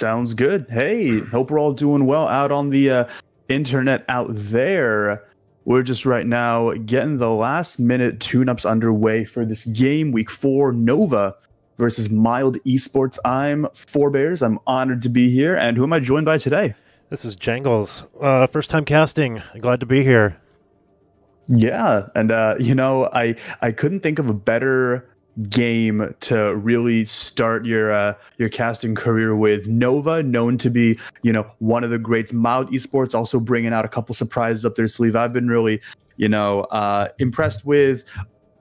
Sounds good. Hey, hope we're all doing well out on the internet out there. We're just right now getting the last minute tune-ups underway for this game, week 4, Nova versus Mild Esports. I'm Forebears. I'm honored to be here. And who am I joined by today? This is Jangles. First time casting. Glad to be here. Yeah, and I couldn't think of a better game to really start your casting career with. Nova, known to be one of the greats. Mild Esports also bringing out a couple surprises up their sleeve. I've been really impressed with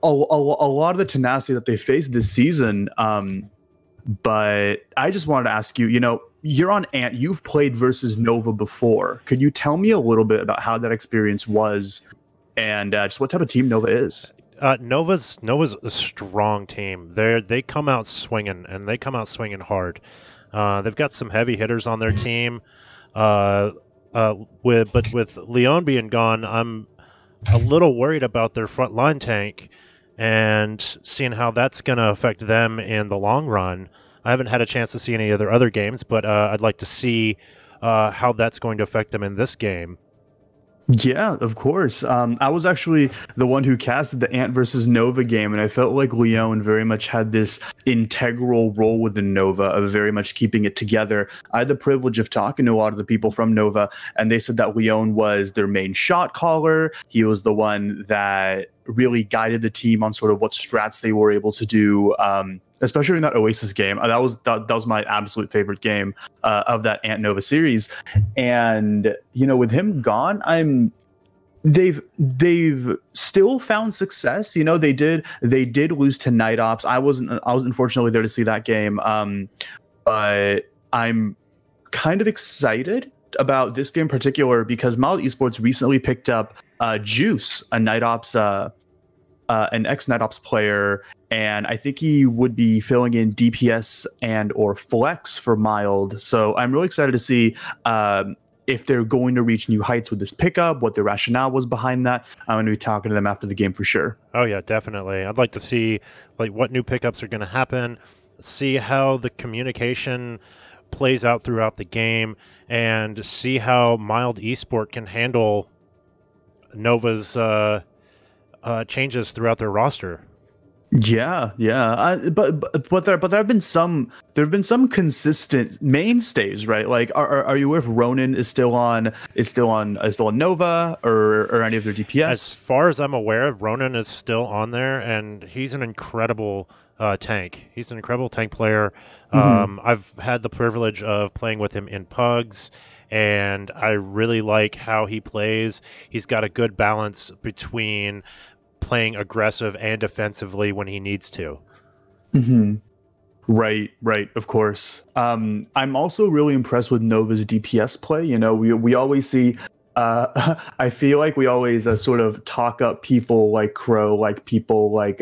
a lot of the tenacity that they faced this season. But I just wanted to ask you, you're on Ant. You've played versus Nova before. Could you tell me a little bit about how that experience was and just what type of team Nova is? Nova's a strong team. They come out swinging, and they come out swinging hard. They've got some heavy hitters on their team. With Leon being gone, I'm a little worried about their front line tank and seeing how that's going to affect them in the long run. I haven't had a chance to see any of their other games, but I'd like to see how that's going to affect them in this game. Yeah, of course. I was actually the one who casted the Ant versus Nova game, and I felt like Leon very much had this integral role within Nova of very much keeping it together. I had the privilege of talking to a lot of the people from Nova, and they said that Leon was their main shot caller. He was the one that really guided the team on sort of what strats they were able to do, especially in that Oasis game. That was my absolute favorite game of that Ant Nova series. And with him gone, they've still found success. They did lose to Night Ops. I wasn't unfortunately there to see that game, but I'm kind of excited about this game in particular because Mild Esports recently picked up Juice, a Night Ops, an ex-Night Ops player, and I think he would be filling in DPS and or Flex for Mild. So I'm really excited to see if they're going to reach new heights with this pickup, what the rationale was behind that. I'm going to be talking to them after the game for sure. Oh yeah, definitely. I'd like to see what new pickups are going to happen, see how the communication plays out throughout the game, and see how Mild Esport can handle Nova's changes throughout their roster. Yeah. But there have been some consistent mainstays, right? Like, are you aware if Ronan is still on Nova or any of their DPS? As far as I'm aware, Ronan is still on there, and he's an incredible tank. He's an incredible tank player. I've had the privilege of playing with him in Pugs, and I really like how he plays. He's got a good balance between playing aggressive and defensively when he needs to. Right, of course. I'm also really impressed with Nova's DPS play. We always see I feel like we always sort of talk up people like Crow, like people like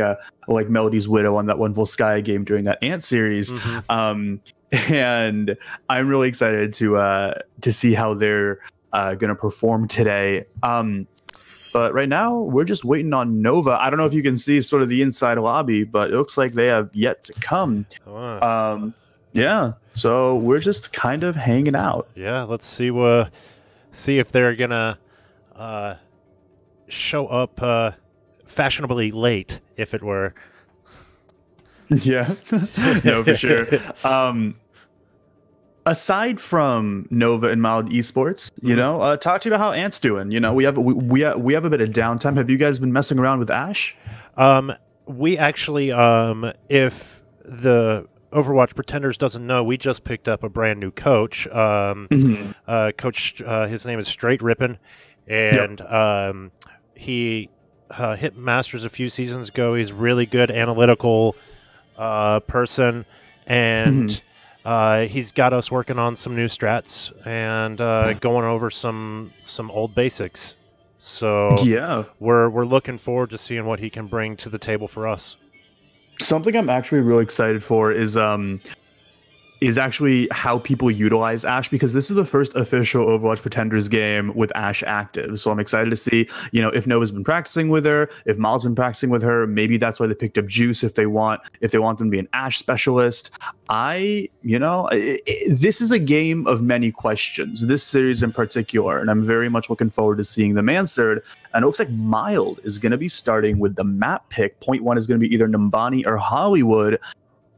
Melody's Widow on that one Volskaya game during that Ant series. And I'm really excited to see how they're gonna perform today. But right now, we're just waiting on Nova. I don't know if you can see sort of the inside lobby, but it looks like they have yet to come. Yeah, so we're just kind of hanging out. Yeah, let's see if they're gonna show up fashionably late, if it were. Yeah, no, for sure. Aside from Nova and Mild Esports, talk to you about how Ant's doing. We have a bit of downtime. Have you guys been messing around with Ash? We actually, if the Overwatch Pretenders doesn't know, we just picked up a brand new coach. Coach, his name is Straight Rippin', and he hit Masters a few seasons ago. He's a really good analytical person, and he's got us working on some new strats and going over some old basics. So yeah, we're looking forward to seeing what he can bring to the table for us. Something I'm actually really excited for is is actually how people utilize Ashe, because this is the first official Overwatch Pretenders game with Ashe active. So I'm excited to see, if Nova's been practicing with her, if Mild's been practicing with her, maybe that's why they picked up Juice if they want them to be an Ashe specialist. This is a game of many questions, this series in particular, and I'm very much looking forward to seeing them answered. And it looks like Mild is going to be starting with the map pick. Point one is going to be either Numbani or Hollywood.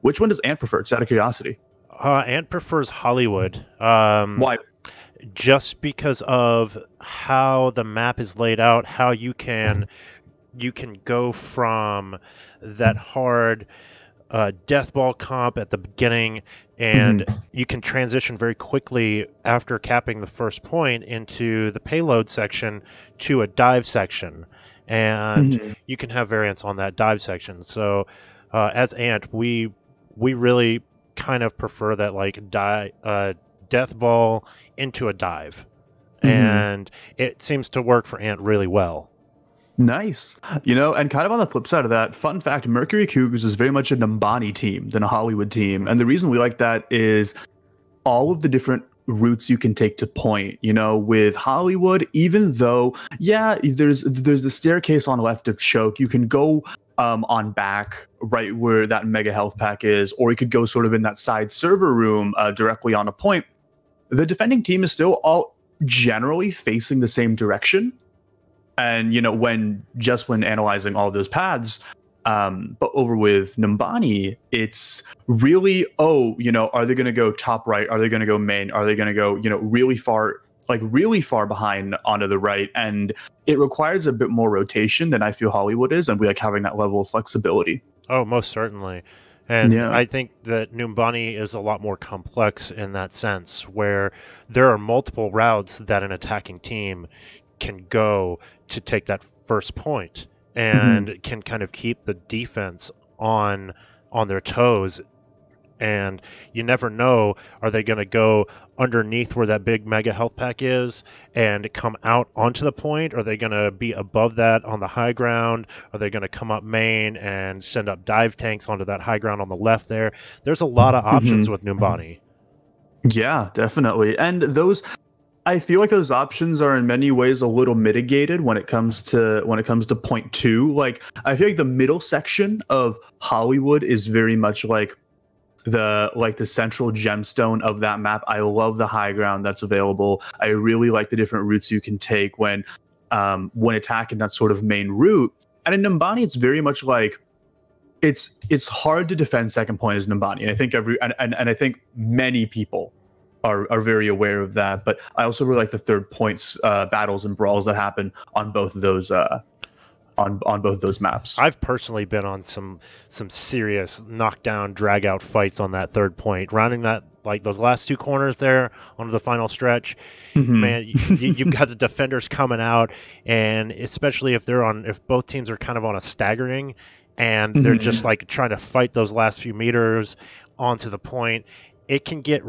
Which one does Ant prefer? Just out of curiosity. Ant prefers Hollywood. Why? Just because of how the map is laid out, how you can go from that hard death ball comp at the beginning, and you can transition very quickly after capping the first point into the payload section to a dive section, and you can have variants on that dive section. So as Ant, we really kind of prefer that, like, death ball into a dive, and it seems to work for Ant really well. Nice. And kind of on the flip side of that, fun fact, Mercury Cougars is very much a Numbani team than a Hollywood team. And the reason we like that is all of the different routes you can take to point. With Hollywood, even though, there's the staircase on left of choke, you can go on back right where that mega health pack is, or you could go sort of in that side server room directly on a point. The defending team is still all generally facing the same direction. And, when analyzing all those paths, but over with Numbani, it's really, are they going to go top right? Are they going to go main? Are they going to go, really far behind onto the right? And it requires a bit more rotation than I feel Hollywood is. And we like having that level of flexibility. Oh, most certainly. And I think that Numbani is a lot more complex in that sense, where there are multiple routes that an attacking team can go to take that first point, and can kind of keep the defense on their toes. And you never know, are they going to go underneath where that big mega health pack is and come out onto the point? Are they going to be above that on the high ground? Are they going to come up main and send up dive tanks onto that high ground on the left there? There's a lot of options with Numbani. Yeah, definitely. And I feel like those options are in many ways a little mitigated when it comes to point two. Like, I feel like the middle section of Hollywood is very much like the central gemstone of that map. I love the high ground that's available. I really like the different routes you can take when attacking that sort of main route. And in Numbani, it's very much like it's hard to defend second point as Numbani. And I think I think many people are very aware of that. But I also really like the third points battles and brawls that happen on both of those on both of those maps. I've personally been on some serious knockdown, drag out fights on that third point, rounding that, like, those last two corners there onto the final stretch. Man, you've got the defenders coming out, and especially if both teams are kind of on a staggering, and they're just like trying to fight those last few meters onto the point, it can get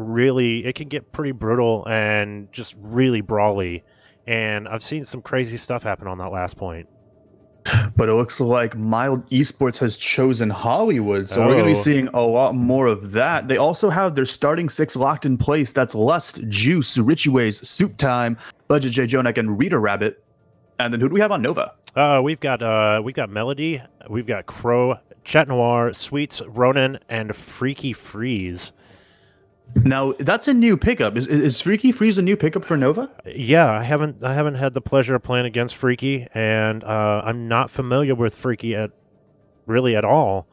pretty brutal and just really brawly. And I've seen some crazy stuff happen on that last point. But it looks like Mild Esports has chosen Hollywood, so we're going to be seeing a lot more of that. They also have their starting six locked in place. That's Lust, Juice, Richie Ways, Soup Time, Budget J. Jonak, and Rita Rabbit. And then who do we have on Nova? We've got Melody, we've got Crow, Chat Noir, Sweets, Ronan, and Freaky Freeze. Now that's a new pickup. Is Freaky Freeze a new pickup for Nova? Yeah, I haven't had the pleasure of playing against Freaky, and I'm not familiar with Freaky at all.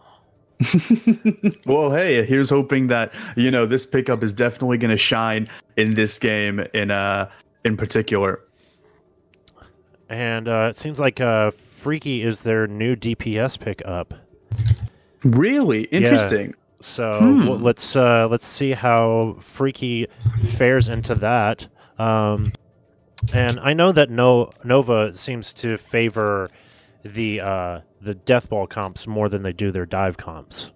Well, hey, here's hoping that this pickup is definitely going to shine in this game in particular. And it seems like Freaky is their new DPS pickup. Really interesting. Yeah. So let's see how Freaky fares into that. And I know that Nova seems to favor the death ball comps more than they do their dive comps.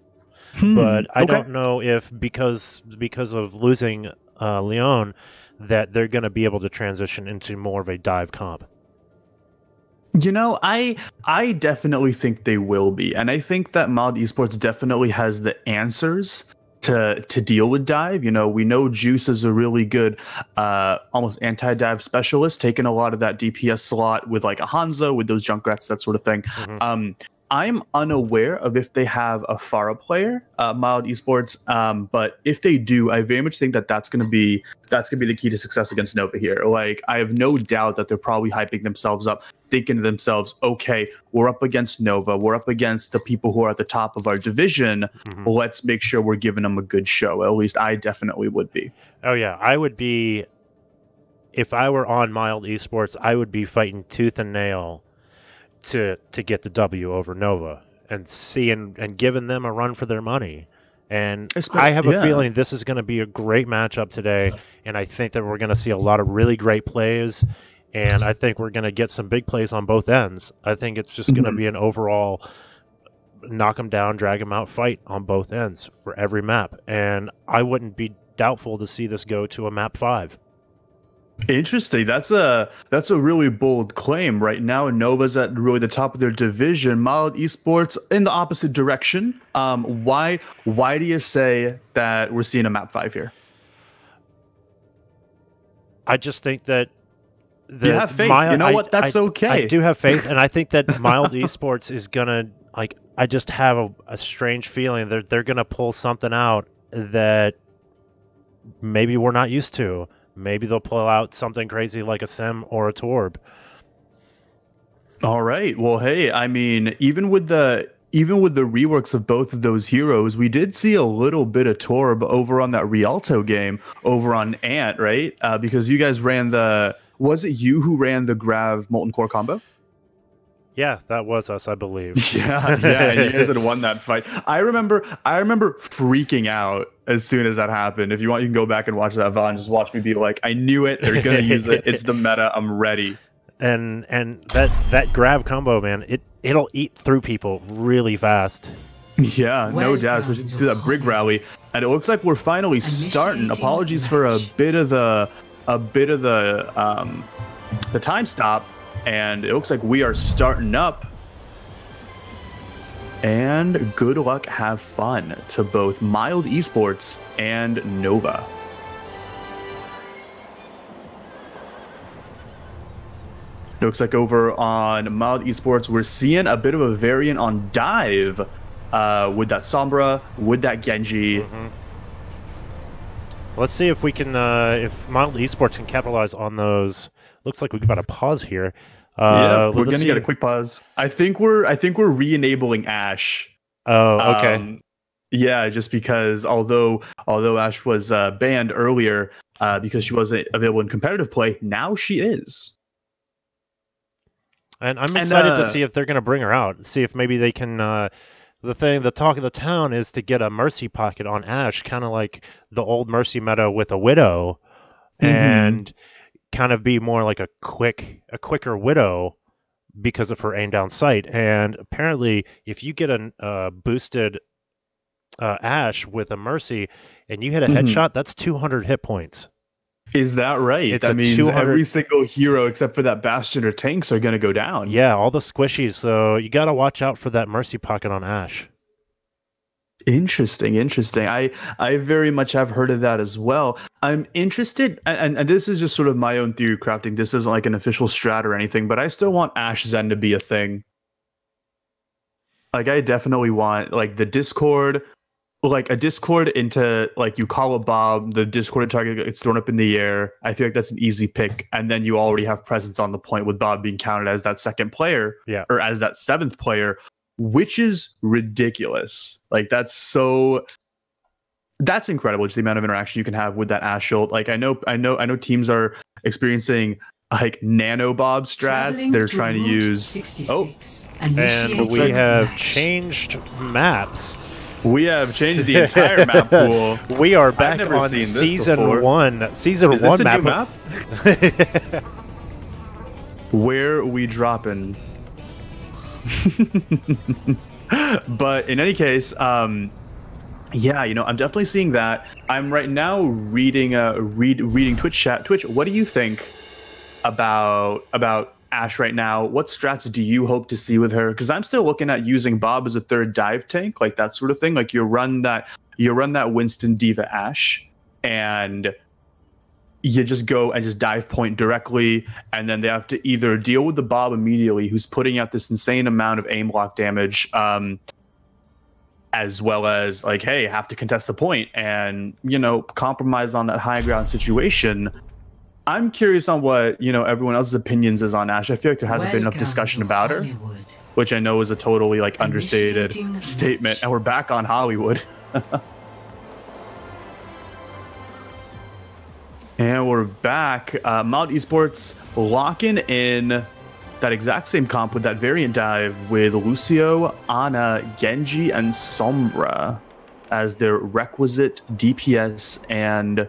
But I don't know if because of losing Leon that they're going to be able to transition into more of a dive comp. I definitely think they will be. And I think that Mild Esports definitely has the answers to deal with dive. You know, we know Juice is a really good almost anti-dive specialist, taking a lot of that DPS slot with like a Hanzo, with those Junkrats, that sort of thing. I'm unaware of if they have a Pharah player, Mild Esports, but if they do, I very much think that that's gonna be the key to success against Nova here. Like, I have no doubt that they're probably hyping themselves up, thinking to themselves, okay, we're up against Nova, we're up against the people who are at the top of our division. Let's make sure we're giving them a good show. At least I definitely would be. Oh yeah, I would be. If I were on Mild Esports, I would be fighting tooth and nail to get the W over Nova and giving them a run for their money. And I have a feeling this is going to be a great matchup today, and I think that we're going to see a lot of really great plays, and I think we're going to get some big plays on both ends. I think it's just going to be an overall knock them down, drag them out fight on both ends for every map, and I wouldn't be doubtful to see this go to a map 5. Interesting. That's a really bold claim. Right now, Nova's at really the top of their division. Mild Esports in the opposite direction. Why do you say that we're seeing a map 5 here? I just think that you have faith. You know what? That's okay. I do have faith, and I think that Mild Esports is gonna, like, I just have a strange feeling that they're gonna pull something out that maybe we're not used to. Maybe they'll pull out something crazy like a Sim or a Torb. All right. Well, hey, I mean, even with the reworks of both of those heroes, we did see a little bit of Torb over on that Rialto game over on Ant, right? Because you guys ran was it you who ran the Grav Molten Core combo? Yeah, that was us, I believe. yeah, and you guys had won that fight. I remember freaking out as soon as that happened. If you want, you can go back and watch that VOD and just watch me be like, I knew it. They're gonna use it. It's the meta. I'm ready. And that grab combo, man, it'll eat through people really fast. Yeah, no doubt, especially through that Brig rally. And it looks like we're finally starting. Apologies for a bit of the time stop. And it looks like we are starting up. And good luck, have fun to both Mild Esports and Nova. It looks like over on Mild Esports, we're seeing a bit of a variant on Dive with that Sombra, with that Genji. Let's see if we can, if Mild Esports can capitalize on those. Looks like we've got a pause here. Yeah, we're gonna get a quick pause. I think we're re-enabling Ashe. Oh, okay. Yeah, just because although Ashe was banned earlier because she wasn't available in competitive play, now she is. And I'm excited to see if they're gonna bring her out. See if maybe they can. The talk of the town is to get a Mercy pocket on Ashe, kind of like the old Mercy meta with a Widow, and kind of be more like a quicker Widow because of her aim down sight. And apparently, if you get a boosted Ashe with a Mercy and you hit a headshot, that's 200 hit points. Is that right? That means every single hero except for that Bastion or tanks are going to go down. Yeah, all the squishies. So you got to watch out for that Mercy pocket on Ashe. Interesting. I very much have heard of that as well. I'm interested, and this is just sort of my own theory crafting. This isn't like an official strat or anything, but I still want Ashe Zen to be a thing. Like, I definitely want like the Discord, like a Discord into like you call a Bob, the Discord target gets thrown up in the air. I feel like that's an easy pick, and then you already have presence on the point with Bob being counted as that second player, or as that seventh player. Which is ridiculous. Like, that's incredible, just the amount of interaction you can have with that Ashe ult. Like, I know teams are experiencing like nano bob strats. They're trying to use and we have changed maps. We have changed the entire map pool. We are back on season 1. Season is 1 this a map. new map? Where we dropping? But in any case, yeah, you know, I'm definitely seeing that. I'm right now reading Twitch chat. Twitch, what do you think about Ashe right now? What strats do you hope to see with her? Because I'm still looking at using Bob as a third dive tank, like that sort of thing. Like, you run that you run that Winston Diva Ashe, and you just go and just dive point directly, and then they have to either deal with the Bob immediately, who's putting out this insane amount of aim block damage, as well as like, hey, have to contest the point and, you know, compromise on that high ground situation. I'm curious on what, you know, everyone else's opinions is on Ashe. I feel like there hasn't been enough discussion about her, which I know is a totally like understated statement. And we're back on Hollywood. And we're back. Mild Esports locking in that exact same comp with that variant dive with Lucio, Ana, Genji, and Sombra as their requisite DPS and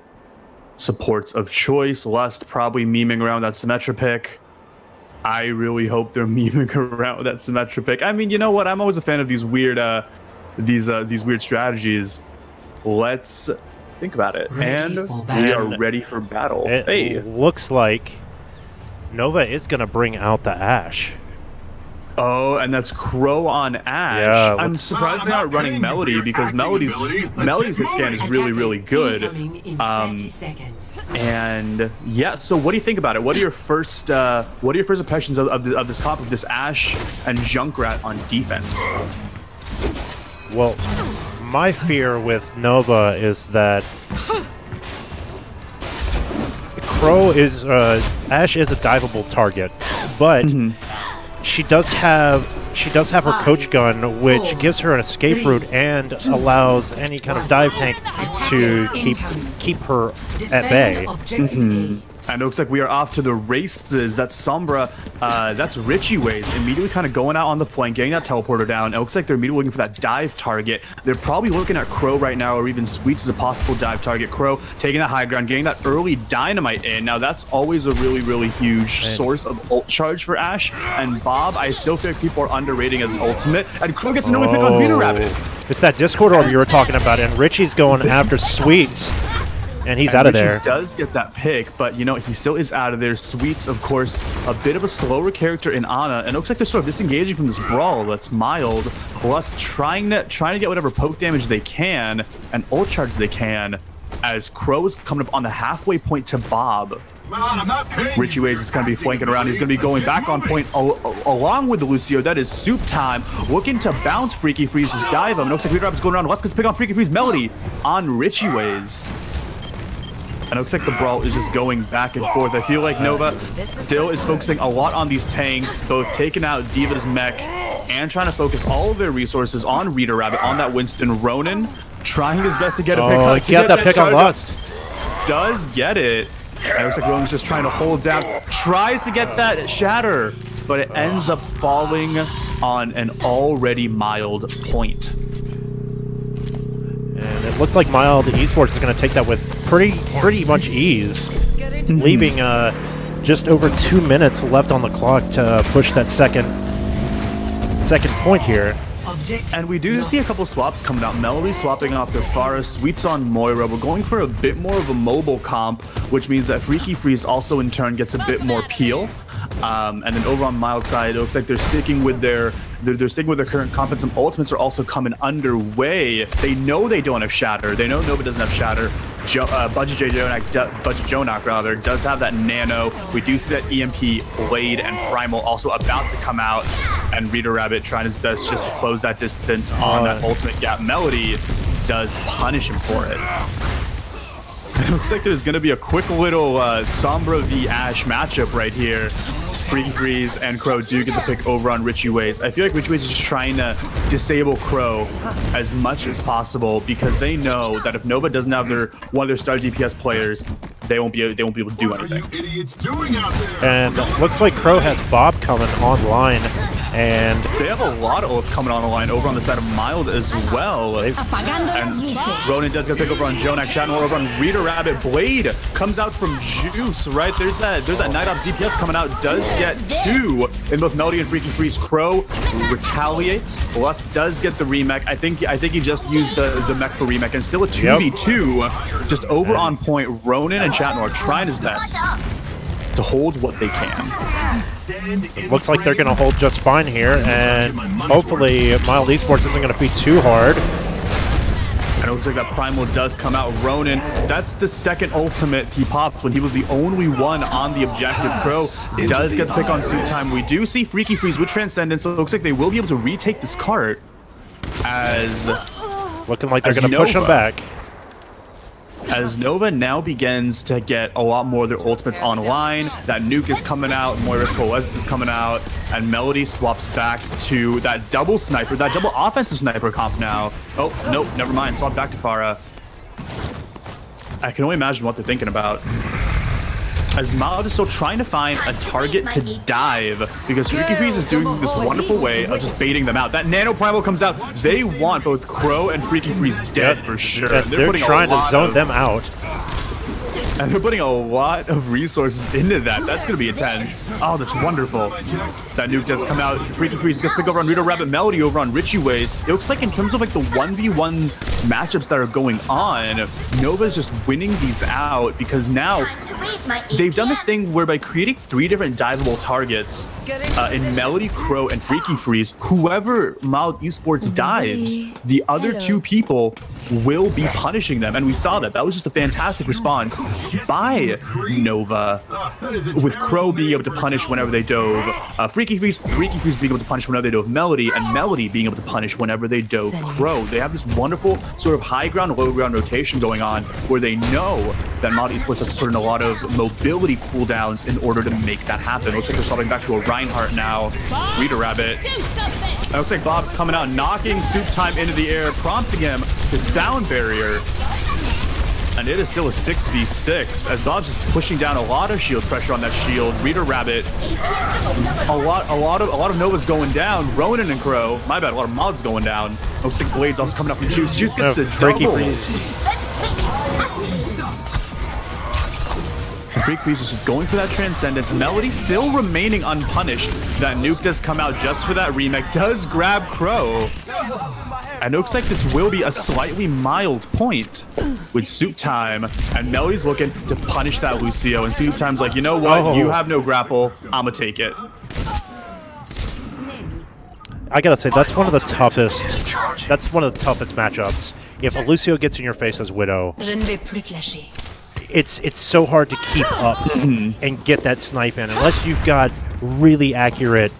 supports of choice. Lust probably memeing around that Symmetra pick. I really hope they're memeing around with that Symmetra pick. I mean, you know what? I'm always a fan of these weird weird strategies. Let's think about it. And we are ready for battle. It looks like Nova is going to bring out the Ashe. Oh, and that's Crow on Ashe. Yeah, I'm surprised they aren't running Melody, because Melody's hit scan is really, really good. And yeah, so what do you think about it? What are your first impressions of this comp of this Ashe and Junkrat on defense? Well, my fear with Nova is that Crow is Ashe is a diveable target, but she does have her coach gun, which gives her an escape route and allows any kind of dive tank to keep her at bay. And it looks like we are off to the races. That's Sombra, that's Richie Ways, immediately kind of going out on the flank, getting that teleporter down. It looks like they're immediately looking for that dive target. They're probably looking at Crow right now, or even Sweets as a possible dive target. Crow taking that high ground, getting that early dynamite in. Now that's always a really, really huge source of ult charge for Ashe. And Bob, I still feel like people are underrating as an ultimate. And Crow gets an early pick on Vita Rabbit. It's that Discord orb you were talking about, and Richie's going after Sweets. And he's out of there. He does get that pick, but you know, he still is out of there. Sweets, of course, a bit of a slower character in Ana, and it looks like they're sort of disengaging from this brawl that's mild. Plus trying to get whatever poke damage they can and ult charge they can, as Crow is coming up on the halfway point to Bob. Richie Ways is going to be flanking around. He's going to be going back on point along with the Lucio. That is soup time. Looking to bounce Freaky Freeze's dive him. It looks like Peter Rabbit's going around. Let's pick on Freaky Freeze Melody on Richie Ways. And it looks like the brawl is just going back and forth. I feel like Nova still is focusing a lot on these tanks, both taking out Diva's mech and trying to focus all of their resources on Rita Rabbit, on that Winston. Ronin trying his best to get a pick. Oh, get that pick on Lust. Does get it. And it looks like Ronin's just trying to hold down. Tries to get that shatter, but it ends up falling on an already mild point. And it looks like Mild Esports is going to take that with pretty much ease, leaving just over 2 minutes left on the clock to push that second point here. And we do see a couple swaps coming out. Melody swapping off their Pharah, Sweets on Moira. We're going for a bit more of a mobile comp, which means that Freaky Freeze also in turn gets a bit more peel. And then over on Mild side, it looks like they're sticking with their current comp, and some ultimates are also coming underway. They know they don't have Shatter. They know Nova doesn't have Shatter. Budget Jonak rather does have that Nano. We do see that EMP, Blade, and Primal also about to come out, and Rita Rabbit trying his best just to close that distance on that ultimate gap. Melody does punish him for it. It looks like there's going to be a quick little Sombra v Ashe matchup right here. Freaky Freeze and Crow do get the pick over on Richie Ways. I feel like Richie Ways is just trying to disable Crow as much as possible, because they know that if Nova doesn't have one of their star DPS players, they won't be able to do anything. And looks like Crow has Bob coming online, and they have a lot of ults coming on the line over on the side of Mild as well. And Ronin does get a pick over on Jonak. Shatnor over on Rita Rabbit. Blade comes out from Juice, right? There's that Night Ops DPS coming out. Does get 2 in both Melody and Freaky Freeze. Crow retaliates. Lust does get the remech. I think he just used the mech for remech, and still a 2v2. Just over on point. Ronin and Shatnor trying his best to hold what they can. It looks like they're going to hold just fine here, and hopefully Mild Esports isn't going to be too hard. And And it looks like that Primal does come out. Ronin, that's the second ultimate he popped when he was the only one on the objective. Crow does get the pick on suit time. We do see Freaky Freeze with Transcendence, so it looks like they will be able to retake this cart as... Looking like they're going to push him back. As Nova now begins to get a lot more of their ultimates online, that nuke is coming out, Moira's Coalescence is coming out, and Melody swaps back to that double sniper, that double offensive sniper comp now. Oh, nope, never mind, swap back to Pharah. I can only imagine what they're thinking about. As Mild is still trying to find a target to dive, because Freaky Freeze is doing this wonderful way of just baiting them out. That Nano Primal comes out. They want both Crow and Freaky Freeze dead for sure. They're trying to zone them out. And they're putting a lot of resources into that. That's going to be intense. Oh, that's wonderful. That nuke does come out. Freaky Freeze gets picked over on Rito Rabbit, Melody over on Richie Ways. It looks like in terms of like the 1v1 matchups that are going on, Nova's just winning these out because now they've done this thing where by creating 3 different diveable targets in Melody, Crow, and Freaky Freeze, whoever Mild Esports dives, the other 2 people will be punishing them. And we saw that. That was just a fantastic response by Nova, with Crow being able to punish whenever they dove Freaky Freeze being able to punish whenever they dove Melody, and Melody being able to punish whenever they dove Crow. They have this wonderful sort of high ground, low ground rotation going on where they know that Mod Esports has put in a lot of mobility cooldowns in order to make that happen. Looks like they're swapping back to a Reinhardt now. Rita Rabbit. It looks like Bob's coming out, knocking Soup Time into the air, prompting him to sound barrier. And it is still a 6v6 as Bob's just pushing down a lot of shield pressure on that shield. Rita Rabbit, a lot of Nova's going down. Ronin and Crow, my bad, a lot of mods going down. Looks like Blade's also coming up from Juice. Juice gets the double. Freaky Freeze is just going for that Transcendence. Melody still remaining unpunished. That nuke does come out just for that remake. Does grab Crow. And it looks like this will be a slightly mild point with Soup Time. And Melody's looking to punish that Lucio. And Soup Time's like, you know what? You have no grapple. I'ma take it. I gotta say, that's one of the toughest. That's one of the toughest matchups. If a Lucio gets in your face as Widow, it's so hard to keep up and get that snipe in unless you've got really accurate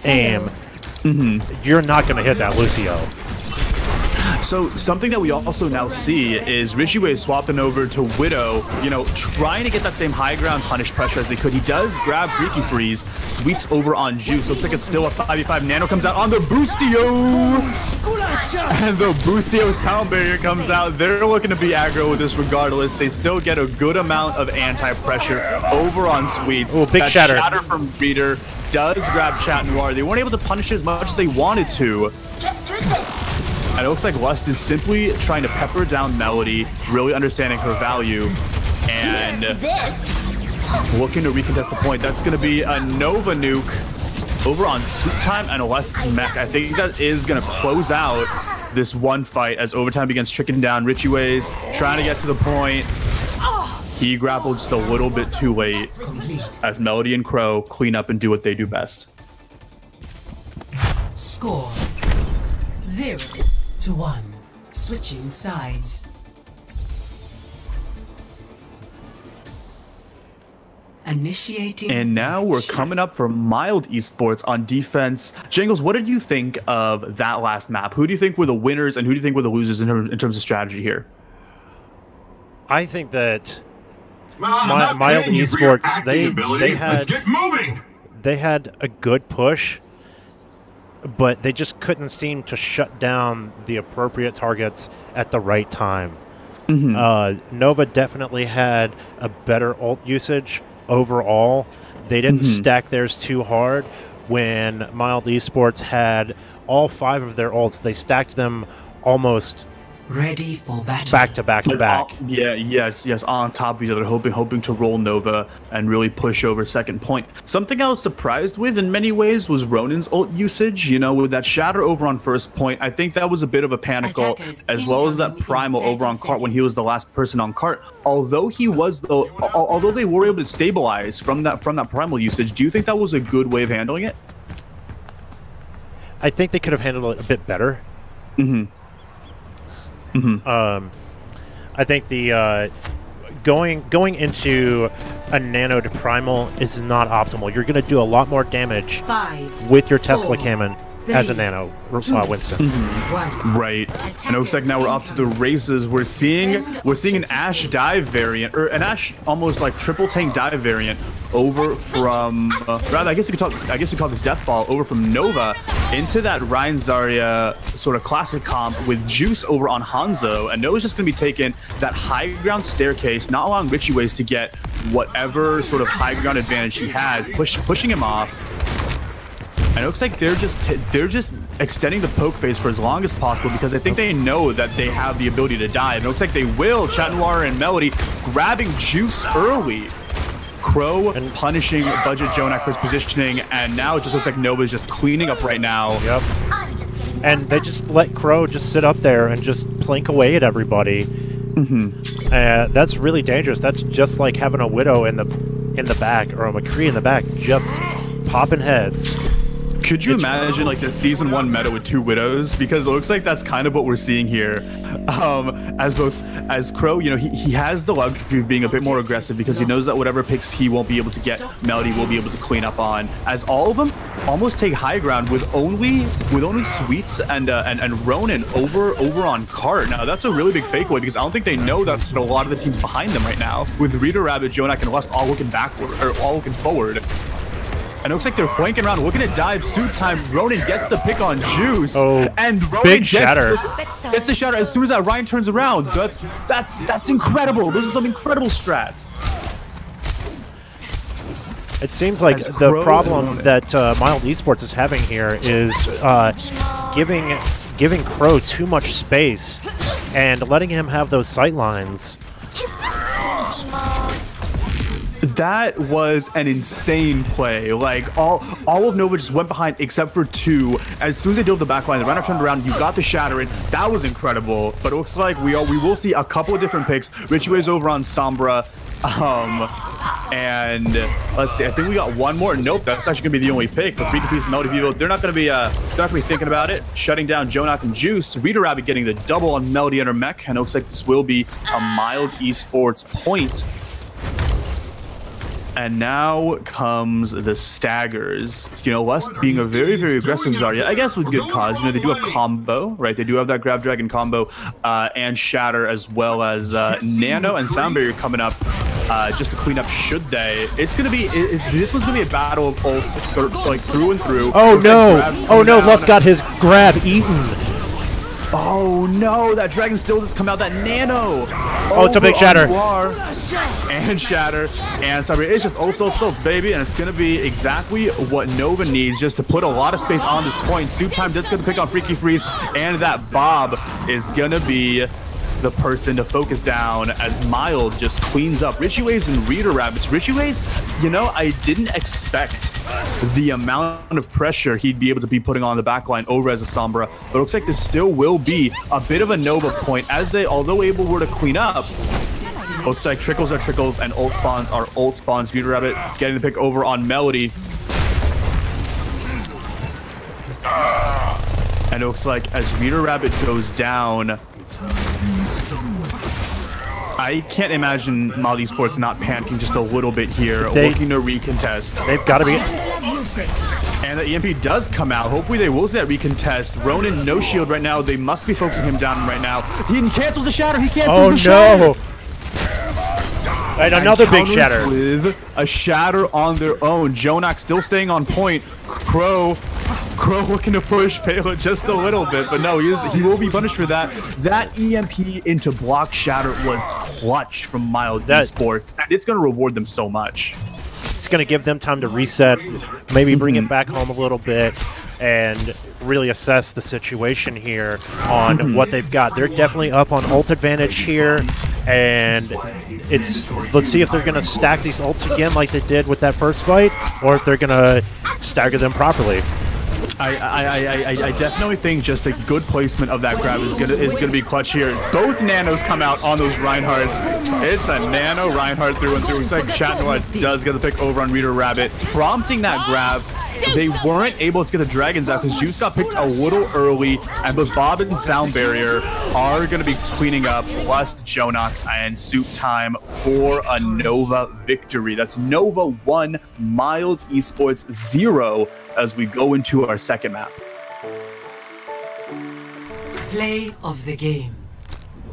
aim. You're not going to hit that Lucio. So something that we also now see is Rishiway swapping over to Widow, you know, trying to get that same high ground punish pressure as they could. He does grab Freaky Freeze, sweeps over on Juice. Looks like it's still a 5v5. Nano comes out on the Boostio! And the Boostio sound barrier comes out. They're looking to be aggro with this regardless. They still get a good amount of anti-pressure over on Sweets. Oh, big shatter. Shatter from Reader does grab Chat Noir. They weren't able to punish as much as they wanted to. And it looks like Lust is simply trying to pepper down Melody, really understanding her value, and looking to recontest the point. That's going to be a Nova nuke over on Soup Time and Lust's mech. I think that is going to close out this one fight as overtime begins tricking down. Richie Ways trying to get to the point. He grappled just a little bit too late as Melody and Crow clean up and do what they do best. Score 0-1. Switching sides. Initiating. And now we're coming up for Mild Esports on defense. Jangles, what did you think of that last map? Who do you think were the winners and who do you think were the losers in terms of strategy here? I think that Mild Esports, they had a good push, but they just couldn't seem to shut down the appropriate targets at the right time. Nova definitely had a better ult usage overall. They didn't stack theirs too hard. When Mild Esports had all 5 of their ults, they stacked them almost ready for battle. Back to back to back. Yes, on top of each other, hoping to roll Nova and really push over second point. Something I was surprised with in many ways was Ronin's ult usage. You know, with that shatter over on first point, I think that was a bit of a panic ult, as well as that primal over on cart when he was the last person on cart. Although they were able to stabilize from that primal usage, do you think that was a good way of handling it? I think they could have handled it a bit better. I think the going into a nano to primal is not optimal. You're going to do a lot more damage 5, with your Tesla 4, cannon as a nano, Winston. 1. Right. And it looks like now we're off to the races. We're seeing an Ashe dive variant, or an Ashe almost like triple tank dive variant over from rather I guess you could call this Death Ball over from Nova into that Ryan Zarya sort of classic comp with Juice over on Hanzo, and Nova's just gonna be taking that high ground staircase, not allowing Richie Ways to get whatever sort of high ground advantage he had, pushing him off. And it looks like they're just extending the poke phase for as long as possible because I think they know that they have the ability to dive. And it looks like they will. Chat Noir and Melody grabbing Juice early. Crow punishing Budget Jonak for his positioning, and now it just looks like Nova's just cleaning up right now. Yep. And they just let Crow just sit up there and just plink away at everybody. That's really dangerous. That's just like having a Widow in the back or a McCree in the back, just popping heads. Could you imagine like the season 1 meta with 2 Widows? Because it looks like that's kind of what we're seeing here. As Crow, you know, he has the luxury of being a bit more aggressive because he knows that whatever picks he won't be able to get, Melody will be able to clean up on. As all of them almost take high ground with only Sweets and Ronin over on cart. Now that's a really big fake away because I don't think they know that a lot of the teams behind them right now with Rita Rabbit, Jonak, and Lust all looking backward or all looking forward. And it looks like they're flanking around, looking at dive. Suit time. Ronin gets the pick on Juice, and Ronin gets the shatter as soon as that Ryan turns around. That's incredible. Those are some incredible strats. It seems like the problem that Mild Esports is having here is giving Crow too much space and letting him have those sight lines. That was an insane play. Like all of Nova just went behind except for 2. As soon as they dealt the backline, the runner turned around. You got the shatter in. That was incredible. But it looks like we will see a couple of different picks. Richie Ways over on Sombra, and let's see. I think we got one more. Nope, that's actually gonna be the only pick. But Freaky Piece, Melody Vivo, they're not gonna be thinking about it. Shutting down Jonak and Juice. Rita Rabbit getting the double on Melody and her mech, and it looks like this will be a Mild Esports point. And now comes the staggers. You know, Lust being a very, very aggressive Zarya, I guess with good cause. You know, they do have combo, right? They do have that Grab Dragon combo and Shatter, as well as Nano and Sound Barrier coming up just to clean up should they. It's going to be, this one's going to be a battle of ults, like through and through. Oh no! Oh no, Lust got his grab eaten. Oh no, that Dragon still just come out, that Nano! Oh, it's a big Shatter. And Shatter, and sorry, it's just ults, baby, and it's gonna be exactly what Nova needs just to put a lot of space on this point. Soup Time just gonna pick on Freaky Freeze, and that Bob is gonna be the person to focus down as Mild just cleans up Richie Ways and Rita Rabbits. Richie Ways, you know, I didn't expect the amount of pressure he'd be able to be putting on the backline over as a Sombra, but it looks like this still will be a bit of a Nova point as they, although able were to clean up, looks like trickles are trickles and ult spawns are ult spawns. Rita Rabbit getting the pick over on Melody. And it looks like as Rita Rabbit goes down, I can't imagine Mild Esports not panicking just a little bit here, looking to recontest. They've got to be. And the EMP does come out. Hopefully they will see that recontest. Ronin, no shield right now. They must be focusing him down right now. He cancels the shatter. He cancels the shatter. Oh no! And another big shatter. With a shatter on their own. Jonak still staying on point. Crow looking to push Payload just a little bit, but no, he will be punished for that. That EMP into block shatter was clutch from Mild Esports, and it's going to reward them so much. It's going to give them time to reset, maybe bring it back home a little bit, and really assess the situation here on what they've got. They're definitely up on ult advantage here, and let's see if they're going to stack these ults again like they did with that first fight, or if they're going to stagger them properly. I definitely think just a good placement of that grab is gonna be clutch here. Both nanos come out on those Reinhardts. It's a nano Reinhardt through and through. Looks like Chat Noir does get the pick over on Reader Rabbit, prompting that grab. They weren't able to get the dragons out because Juice got picked a little early, and both Bob and Sound Barrier are going to be cleaning up, plus Jonak and Suit Time for a Nova victory. That's Nova 1, Mild Esports 0 as we go into our second map. Play of the game.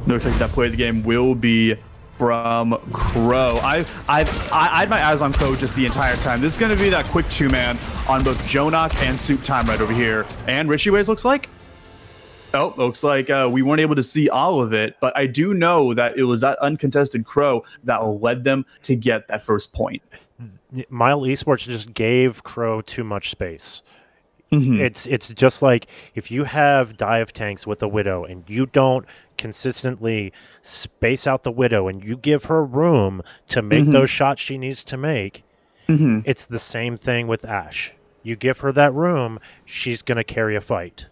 Looks like that play of the game will be from Crow. I had my eyes on Crow just the entire time. This is going to be that quick two-man on both Jonak and Suit Time right over here. And Richie Ways looks like? Oh, looks like we weren't able to see all of it, but I do know that it was that uncontested Crow that led them to get that first point. Mild Esports just gave Crow too much space. It's just like if you have dive tanks with a Widow and you don't consistently space out the Widow and you give her room to make those shots she needs to make, it's the same thing with Ashe. You give her that room, she's going to carry a fight.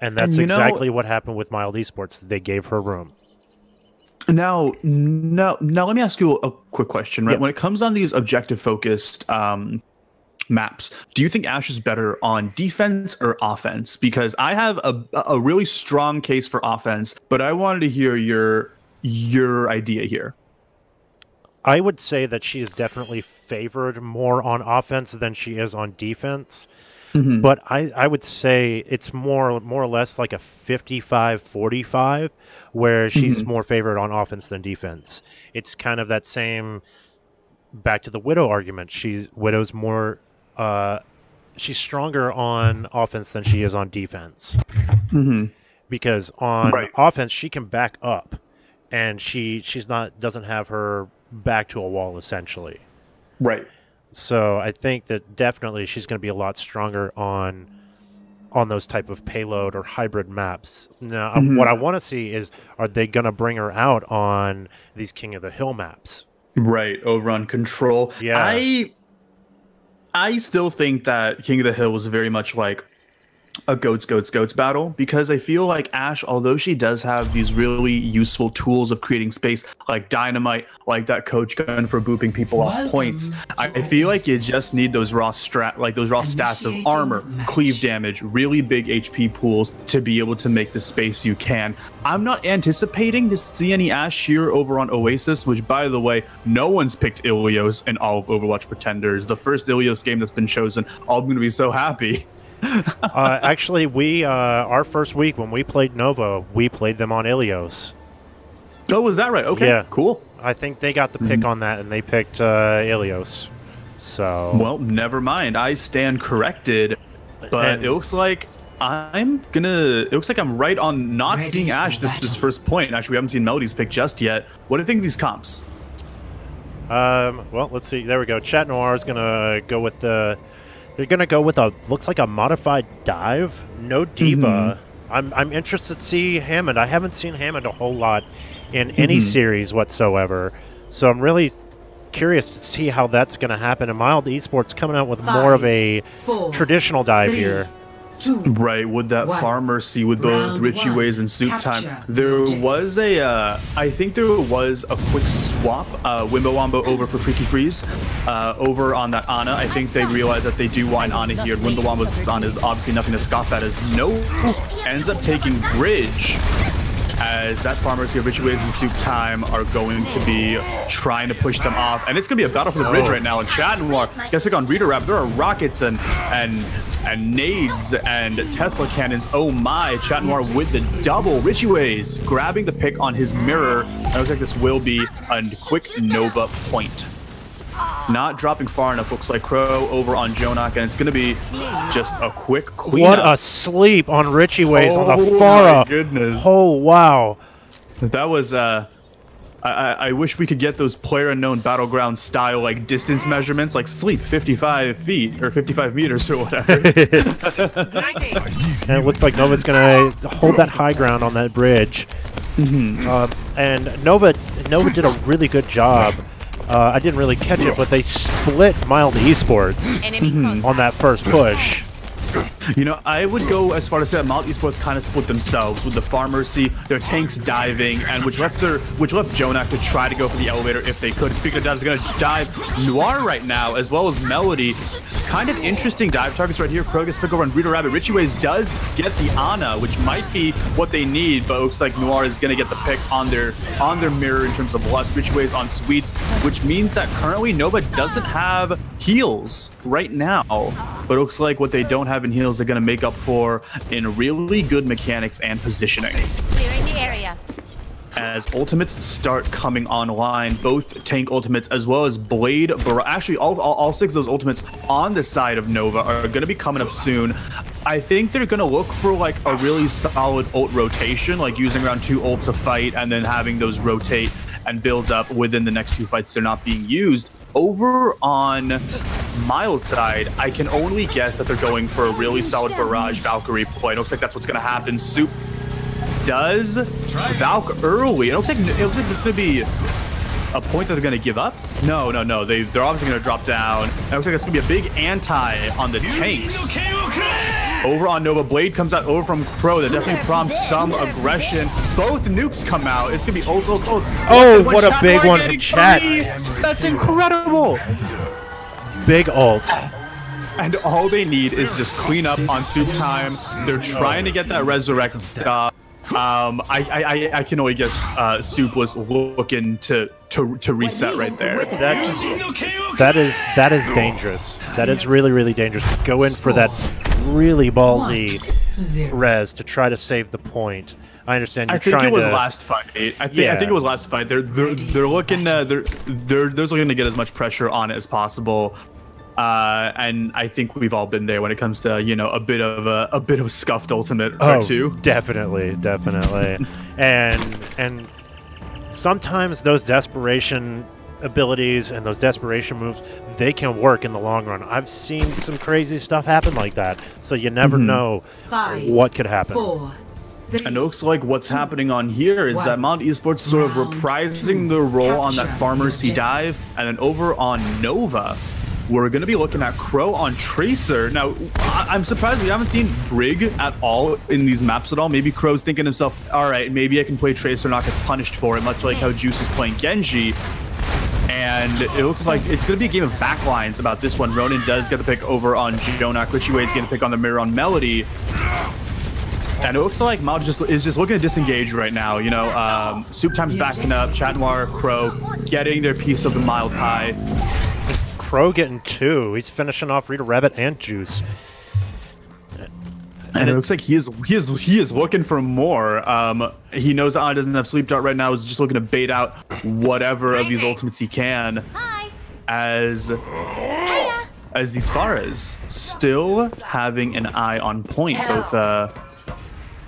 And that's exactly what happened with Mild Esports. They gave her room. Now, let me ask you a quick question, right? Yeah. When it comes on these objective-focused maps, do you think Ashe is better on defense or offense? Because I have a really strong case for offense, but I wanted to hear your idea here. I would say that she is definitely favored more on offense than she is on defense. But I would say it's more or less like a 55-45, where she's more favored on offense than defense. It's kind of that same back to the Widow argument. Widow's more she's stronger on offense than she is on defense. Because on offense she can back up, and doesn't have her back to a wall essentially. Right. So I think that definitely she's going to be a lot stronger on those type of payload or hybrid maps. Now, what I want to see is, are they going to bring her out on these King of the Hill maps? Right, over on Control. Yeah. I still think that King of the Hill was very much like a goats battle, because I feel like Ashe, although she does have these really useful tools of creating space, like Dynamite, like that coach gun for booping people off points, I feel like you just need those raw stats of armor, cleave damage, really big HP pools to be able to make the space you can. I'm not anticipating to see any Ashe here over on Oasis, which, by the way, no one's picked Ilios in all of Overwatch Pretenders. The first Ilios game that's been chosen, I'm going to be so happy. Actually, we our first week when we played Nova, we played them on Ilios. Oh, was that right? Okay, yeah. Cool. I think they got the pick on that, and they picked Ilios. So well, never mind. I stand corrected, but it looks like it looks like I'm right on not seeing Ashe this first point. Actually, we haven't seen Melody's pick just yet. What do you think of these comps? Well, let's see. There we go. Chat Noir is gonna go with the. They're gonna go with looks like a modified dive. No Diva. I'm interested to see Hammond. I haven't seen Hammond a whole lot in any series whatsoever, so I'm really curious to see how that's gonna happen. And Mild Esports coming out with more of a traditional dive here. Right, with that farmer see with both Richie Ways and Suit Time. There was I think there was a quick swap, Wimbo Wombo over for Freaky Freeze, over on that Ana. I think they realized that they do want Ana here. Wimbo Wombo's Ana is obviously nothing to scoff at, as ends up taking Bridge, as that farmers here, Richie Ways and Suit Time, are going to be trying to push them off. And it's going to be a battle for the bridge right now. And Chat Noir gets pick on Reader Rap. There are rockets and nades and Tesla cannons. Oh my, Chat Noir with the double. Richie Ways grabbing the pick on his mirror. And it looks like this will be a quick Nova point. Not dropping far enough, looks like Crow over on Jonak, and it's going to be just a quick cleanup. What a sleep on Richie Ways on the Farah. Oh my goodness. Oh, wow. That was, I wish we could get those player unknown battleground style, like distance measurements, like sleep 55 feet or 55 meters or whatever. And it looks like Nova's going to hold that high ground on that bridge. And Nova did a really good job. I didn't really catch it, but they split Mild Esports on that first push. You know, I would go as far as say that Malt Esports kind of split themselves with the Pharmacy, their tanks diving, and which left Jonak to try to go for the elevator if they could. Speaking of dives, going to dive Noir right now, as well as Melody. Kind of interesting dive targets right here. Crow gets pick over on Rita Rabbit. Richie Ways does get the Ana, which might be what they need, but it looks like Noir is going to get the pick on their mirror in terms of Lust. Richie Ways on Sweets, which means that currently Nova doesn't have heals right now, but it looks like what they don't have in heals they're going to make up for in really good mechanics and positioning. Clearing the area. As ultimates start coming online, both tank ultimates as well as Blade, actually all 6 of those ultimates on the side of Nova are going to be coming up soon. I think they're going to look for like a really solid ult rotation, like using around 2 ults to fight and then having those rotate and build up within the next 2 fights they're not being used. Over on Mild side, I can only guess that they're going for a really solid Barrage Valkyrie play. It looks like that's what's going to happen. Soup does Valk early. It looks like this is going to be a point that they're going to give up. No. They're obviously going to drop down. It looks like it's going to be a big anti on the tanks. Over on Nova, Blade comes out over from Crow. That definitely prompts some aggression. Both nukes come out. It's going to be ults. Oh, what a big one from chat. That's incredible. Big ult. And all they need is just clean up on Soup time. They're trying to get that resurrect. I can only guess Soup was looking to reset right there. That is dangerous. That is really dangerous. Go in for that really ballsy res to try to save the point. I understand you're trying to... I think it was last fight. I think it was last fight. They're looking they're looking to get as much pressure on it as possible. And I think we've all been there when it comes to, you know, a bit of a scuffed ultimate or two. Definitely. and sometimes those desperation abilities and those desperation moves, they can work in the long run. I've seen some crazy stuff happen like that, so you never know what could happen. 4, 3, and it looks like what's happening on here is that Mount Esports is sort of reprising their role on that Pharmacy dive, and then over on Nova, we're going to be looking at Crow on Tracer. Now, I'm surprised we haven't seen Brig at all in these maps at all. Maybe Crow's thinking to himself, all right, maybe I can play Tracer and not get punished for it, much like how Juice is playing Genji. And it looks like it's going to be a game of backlines about this one. Ronin does get the pick over on Jonak. Richie Wade's getting the pick on the mirror on Melody. And it looks like Mao is just looking to disengage right now. You know, Soup Time's backing up. Chat Noir, Crow getting their piece of the Mild Pie. Crow getting 2. He's finishing off Rita Rabbit and Juice. And it looks like he is looking for more. He knows Ana doesn't have Sleep Dart right now. He's just looking to bait out whatever of these ultimates he can. Hi. As these Faras still having an eye on point. Both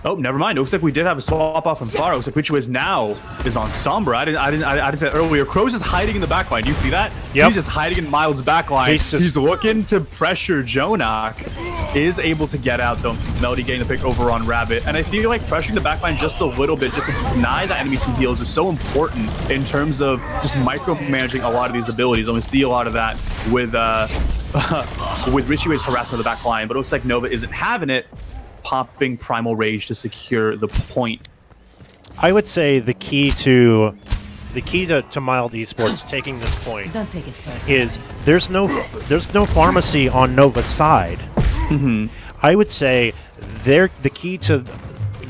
oh, never mind. It looks like we did have a swap off from Farah. It looks like Richie Ways now is on Sombra. I didn't say that earlier. Crow's just hiding in the backline. Do you see that? Yep. He's just hiding in Mild's backline. He's looking to pressure Jonak. Is able to get out though. Melody getting the pick over on Rabbit. And I feel like pressuring the backline just a little bit, just to deny the enemy some heals, is so important in terms of just micromanaging a lot of these abilities. And we see a lot of that with Richie Ways harassment of the backline. But it looks like Nova isn't having it. Popping Primal Rage to secure the point. I would say the key to Mild Esports taking this point Don't take it personally. is there's no Pharmacy on Nova's side. I would say the key to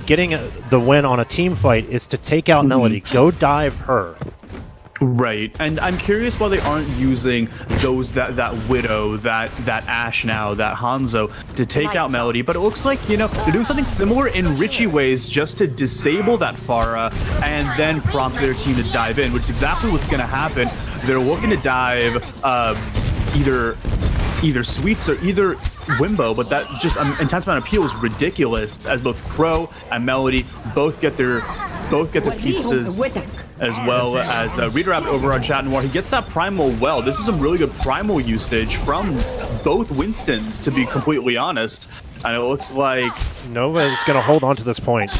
getting the win on a team fight is to take out Melody. Go dive her. Right, and I'm curious why they aren't using that Widow, that Ashe now, that Hanzo to take out Melody. But it looks like, you know, they're doing something similar in Richie Ways just to disable that Farah and then prompt their team to dive in, which is exactly what's going to happen. They're looking to dive either Sweets or either Wimbo, but that just intense amount of peel is ridiculous, as both Crow and Melody both get their pieces, as well as Rita Rabbit over on Chat Noir. He gets that Primal well. This is some really good Primal usage from both Winstons, to be completely honest. And it looks like Nova is going to hold on to this point.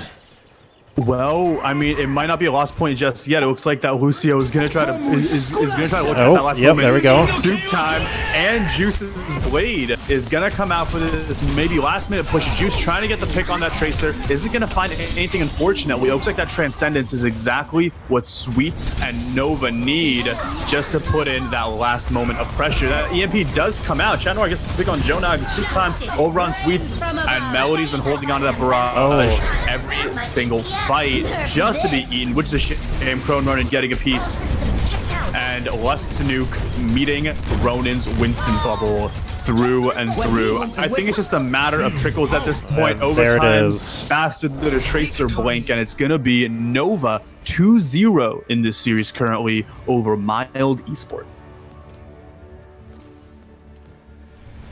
Well, I mean, it might not be a lost point just yet. It looks like that Lucio is gonna try to is gonna try to look at that last moment. There we go. Soup time, and Juice's blade is gonna come out for this maybe last minute push. Juice trying to get the pick on that Tracer, isn't gonna find anything. Unfortunately, it looks like that Transcendence is exactly what Sweets and Nova need just to put in that last moment of pressure. That EMP does come out. Chandler gets the pick on Jonah. Soup time over on Sweets, and Melody's been holding on to that barrage every single fight just to be eaten, which is a shame. Crone Ronin getting a piece, and Lust Nuke meeting Ronin's Winston bubble through and through. I think it's just a matter of trickles at this point. Overtime's faster than a Tracer blink, and it's gonna be Nova 2-0 in this series currently over Mild Esports.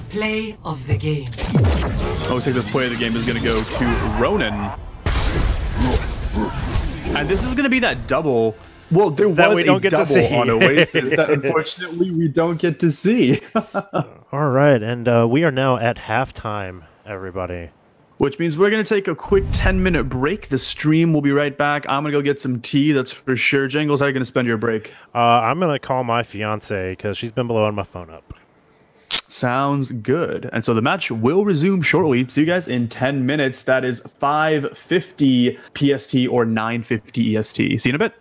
Play of the game. Looks like this play of the game is gonna go to Ronin. And this is going to be that double. Well, there was a double on Oasis that unfortunately we don't get to see. All right, and we are now at halftime, everybody. Which means we're going to take a quick 10-minute break. The stream will be right back. I'm going to go get some tea, that's for sure. Jangles, how are you going to spend your break? I'm going to call my fiance because she's been blowing my phone up. Sounds good. And so the match will resume shortly. See you guys in 10 minutes. That is 5:50 PST or 9:50 EST. See you in a bit.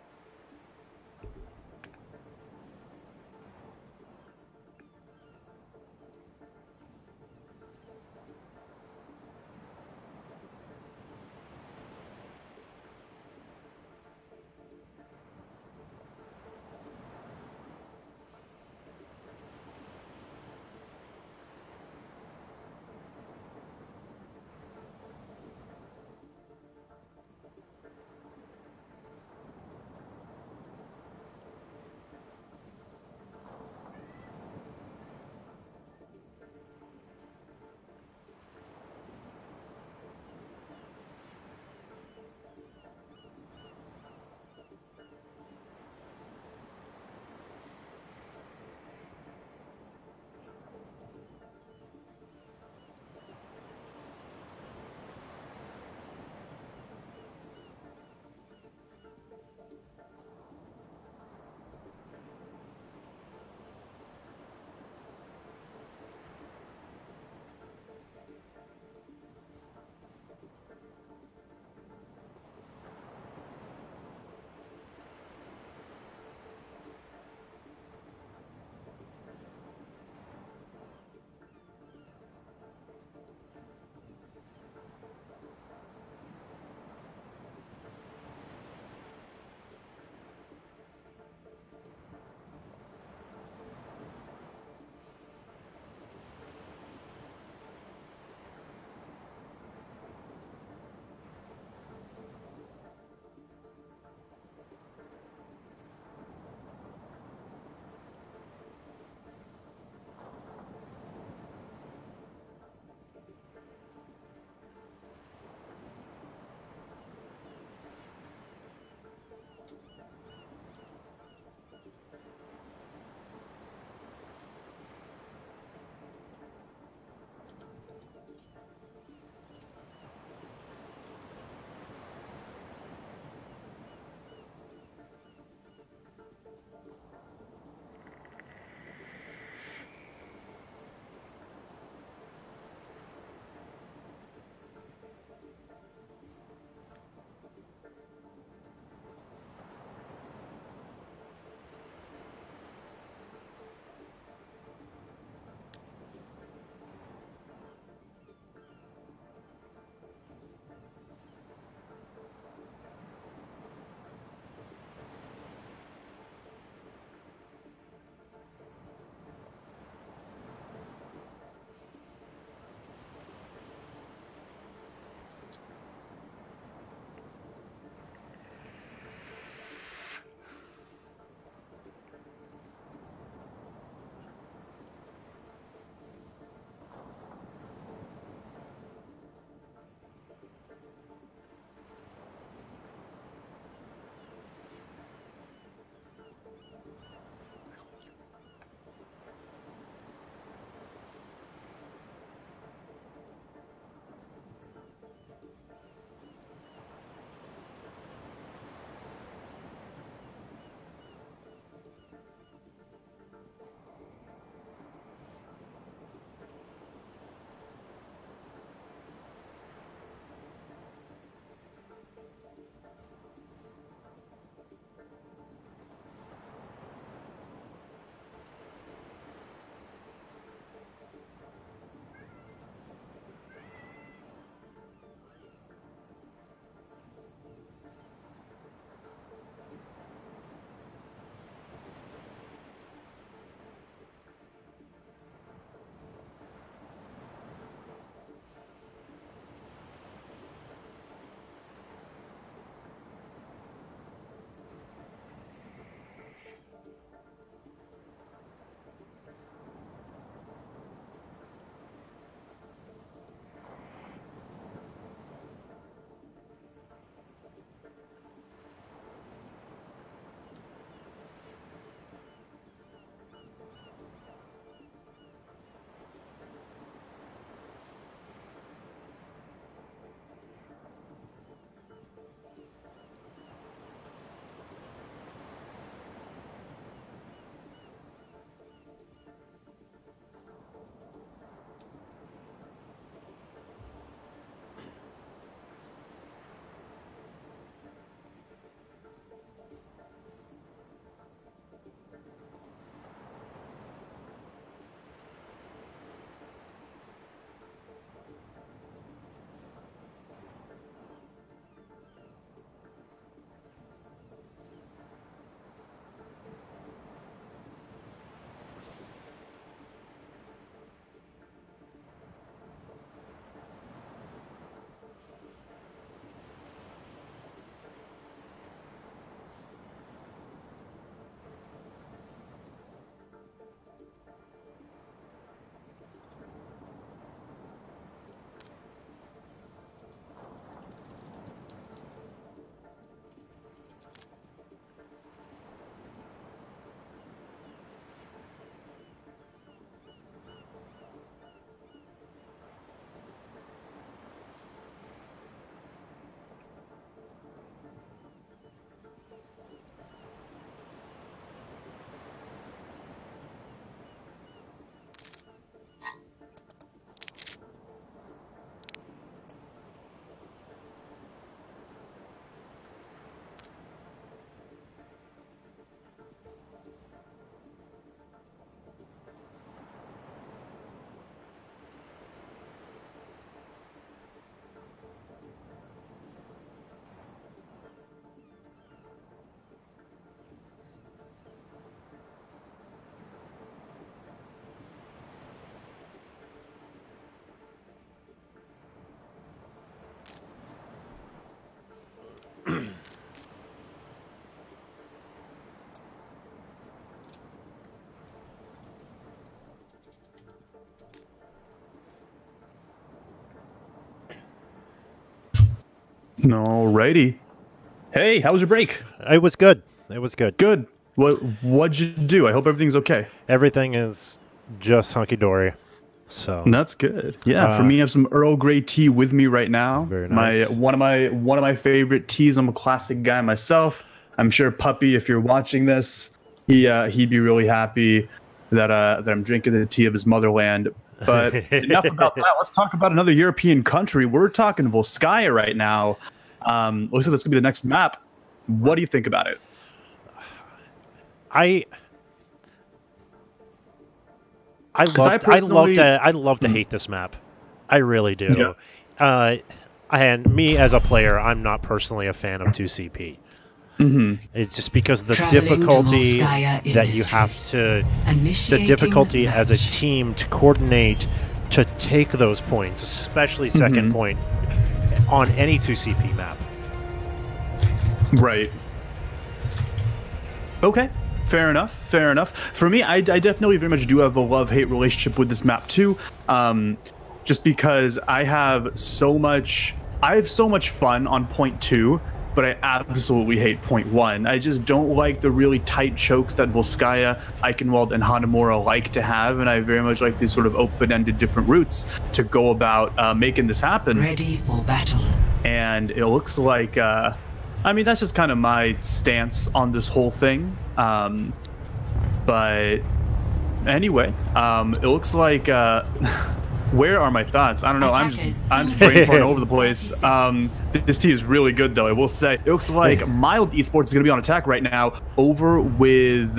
Alrighty. Hey, how was your break? It was good. It was good. Good. What'd you do? I hope everything's okay. Everything is just hunky-dory. So That's good. Yeah, for me, I have some Earl Grey tea with me right now. Very nice. One of my favorite teas. I'm a classic guy myself. I'm sure Puppy, if you're watching this, he'd be really happy that I'm drinking the tea of his motherland. But enough about that. Let's talk about another European country. We're talking Volskaya right now. Looks like that's gonna be the next map. What do you think about it? I love to hate this map. I really do. Yeah. And me as a player, I'm not personally a fan of 2CP. It's just because of the difficulty that you have to, the difficulty as a team to coordinate to take those points, especially second point on any 2CP map. Right. Okay. Fair enough. Fair enough. For me, I definitely very much do have a love-hate relationship with this map too. Just because I have so much fun on point 2, but I absolutely hate point 1. I just don't like the really tight chokes that Volskaya, Eichenwald, and Hanamura like to have, and I very much like these sort of open-ended different routes to go about making this happen. Ready for battle. And it looks like, I mean, that's just kind of my stance on this whole thing. But anyway, it looks like, where are my thoughts? I don't know. I'm just brain farting all over the place. This team is really good, though. I will say, it looks like Mild Esports is going to be on attack right now over with,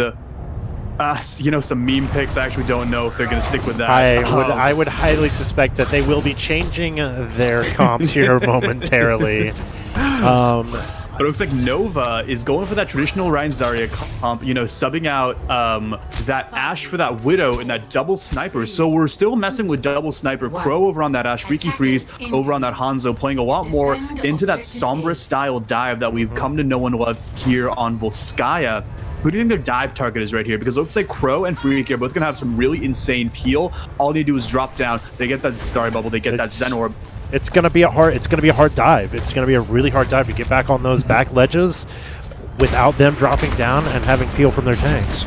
some meme picks. I actually don't know if they're going to stick with that. I would highly suspect that they will be changing their comps here momentarily. But it looks like Nova is going for that traditional Ryan Zarya comp, subbing out that Ashe for that Widow and that double sniper. So we're still messing with double sniper. Crow over on that Ashe, Freaky Freeze over on that Hanzo, playing a lot more into that Sombra style dive that we've come to know and love here on Volskaya. Who do you think their dive target is right here? Because it looks like Crow and Freaky are both going to have some really insane peel. All they do is drop down. They get that Starry Bubble. They get that Zen Orb. It's gonna be a hard dive. It's gonna be a really hard dive to get back on those back ledges without them dropping down and having peel from their tanks.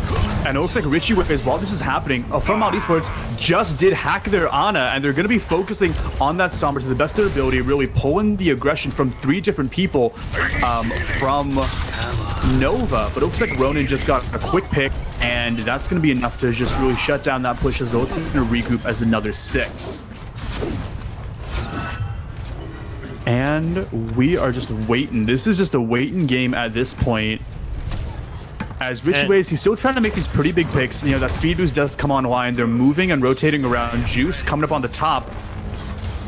And it looks like Richie, while this is happening, from Mild Esports just did hack their Ana, and they're going to be focusing on that Sombra to the best of their ability, really pulling the aggression from 3 different people from Nova. But it looks like Ronin just got a quick pick, and that's going to be enough to just really shut down that push as they're looking to regroup as another 6. And we are just waiting. This is just a waiting game at this point. As Richie Ways, he's still trying to make these pretty big picks. That speed boost does come online. They're moving and rotating around. Juice coming up on the top.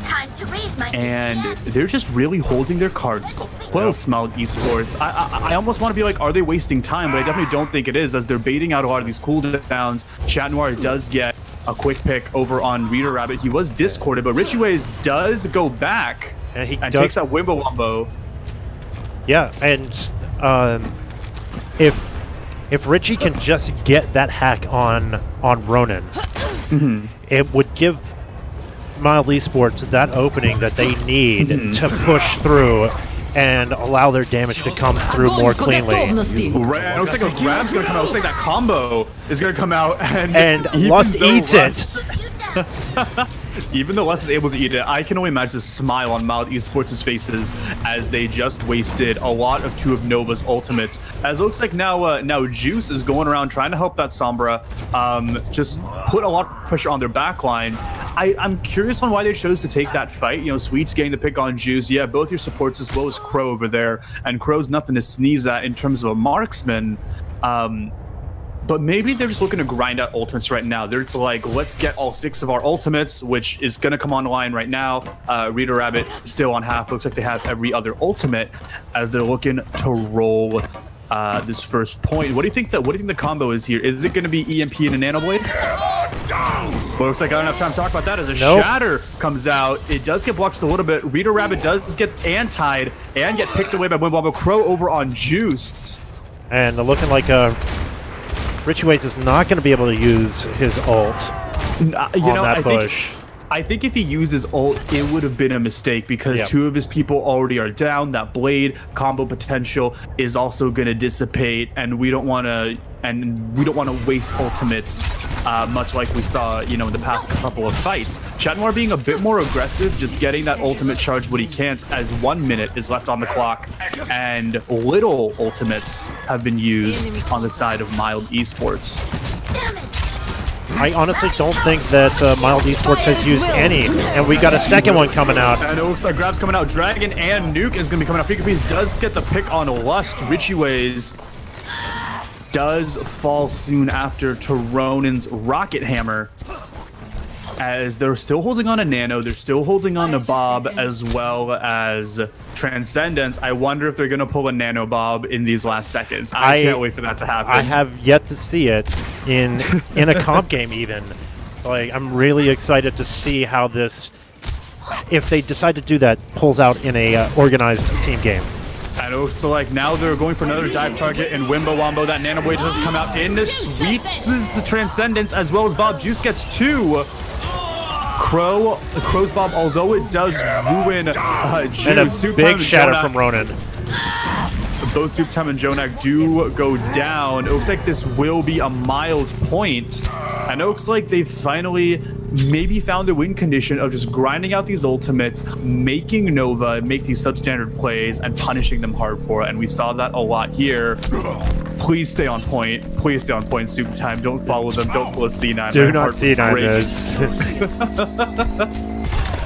Time to raise my And they're just really holding their cards close, Mild Esports. I almost want to be like, are they wasting time? But I definitely don't think it is, as they're baiting out a lot of these cooldowns. Chat Noir does get a quick pick over on Reader Rabbit. He was discorded, but Richie Ways does go back. And he takes that Wimbo Wombo. Yeah, and if Richie can just get that hack on Ronin, it would give Mild Esports that opening that they need to push through and allow their damage to come through more cleanly. Right, it looks like a grab's gonna come out. It looks like that combo is gonna come out, and Lust eats it. Even though Lust is able to eat it, I can only imagine the smile on Mild Esports' faces as they just wasted a lot of 2 of Nova's ultimates. As it looks like now Juice is going around trying to help that Sombra just put a lot of pressure on their backline. I'm curious on why they chose to take that fight. Sweet's getting the pick on Juice. Yeah, both your supports as well as Crow over there. And Crow's nothing to sneeze at in terms of a marksman. But maybe they're just looking to grind out ultimates right now. They're just like, let's get all 6 of our ultimates, which is going to come online right now. Reader Rabbit still on half. Looks like they have every other ultimate as they're looking to roll this first point. What do you think the combo is here? Is it going to be EMP and a Nano Blade? Well, looks like I don't have time to talk about that as a Shatter comes out. It does get blocked a little bit. Reader Rabbit does get antied and get picked away by Wimbo Crow over on Juiced. And looking like Richie Ways is not going to be able to use his ult on that push. I think if he used his ult, it would have been a mistake because two of his people already are down. That blade combo potential is also going to dissipate, and we don't want to waste ultimates, much like we saw, in the past couple of fights. Chat Noir being a bit more aggressive, just getting that ultimate charge when he can't, as 1 minute is left on the clock, and little ultimates have been used on the side of Mild Esports. I honestly don't think that Mild Esports has used any, and we got a second one coming out. And it looks like Grab's coming out. Dragon and Nuke is going to be coming out. Freaky does get the pick on Lust. Richie Ways does fall soon after to Ronin's Rocket Hammer, as they're still holding on to Nano, they're still holding on to Bob, as well as Transcendence. I wonder if they're going to pull a Nano Bob in these last seconds. I can't wait for that to happen. I have yet to see it in a comp game even. Like, I'm really excited to see how this, if they decide to do that, pulls out in a organized team game. I know, so like now they're going for another dive target in Wimbo Wombo. That Nano Blade does come out into Sweets' the Transcendence, as well as Bob Juice gets 2. Crow's Bob, although it does ruin Juice. And a big shatter from Ronin. Both Soup Time and Jonak do go down. It looks like this will be a mild point. And it looks like they finally maybe found the win condition of just grinding out these ultimates, making Nova make these substandard plays, and punishing them hard for it. And we saw that a lot here. Please stay on point. Please stay on point, Soup Time. Don't follow them. Don't pull a C9. Do not C9 this.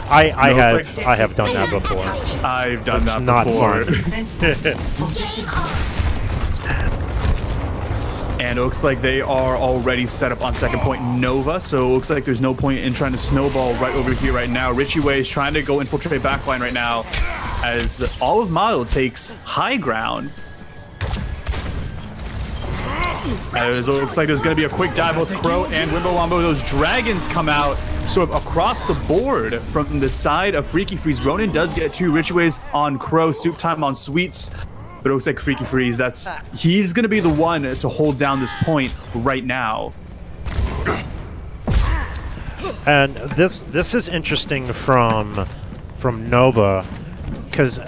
I have done that before. I've done that not before. Fun. And it looks like they are already set up on second point Nova, so it looks like there's no point in trying to snowball right over here right now. Richie Way is trying to go infiltrate backline right now, as all of Mild takes high ground. As it looks like there's going to be a quick dive with Crow and Wimbo Wombo. Those dragons come out sort of across the board from the side of Freaky Freeze. Ronin does get 2. Richie Ways on Crow, Soup Time on Sweets. But it looks like Freaky Freeze, he's going to be the one to hold down this point right now. And this is interesting from Nova, because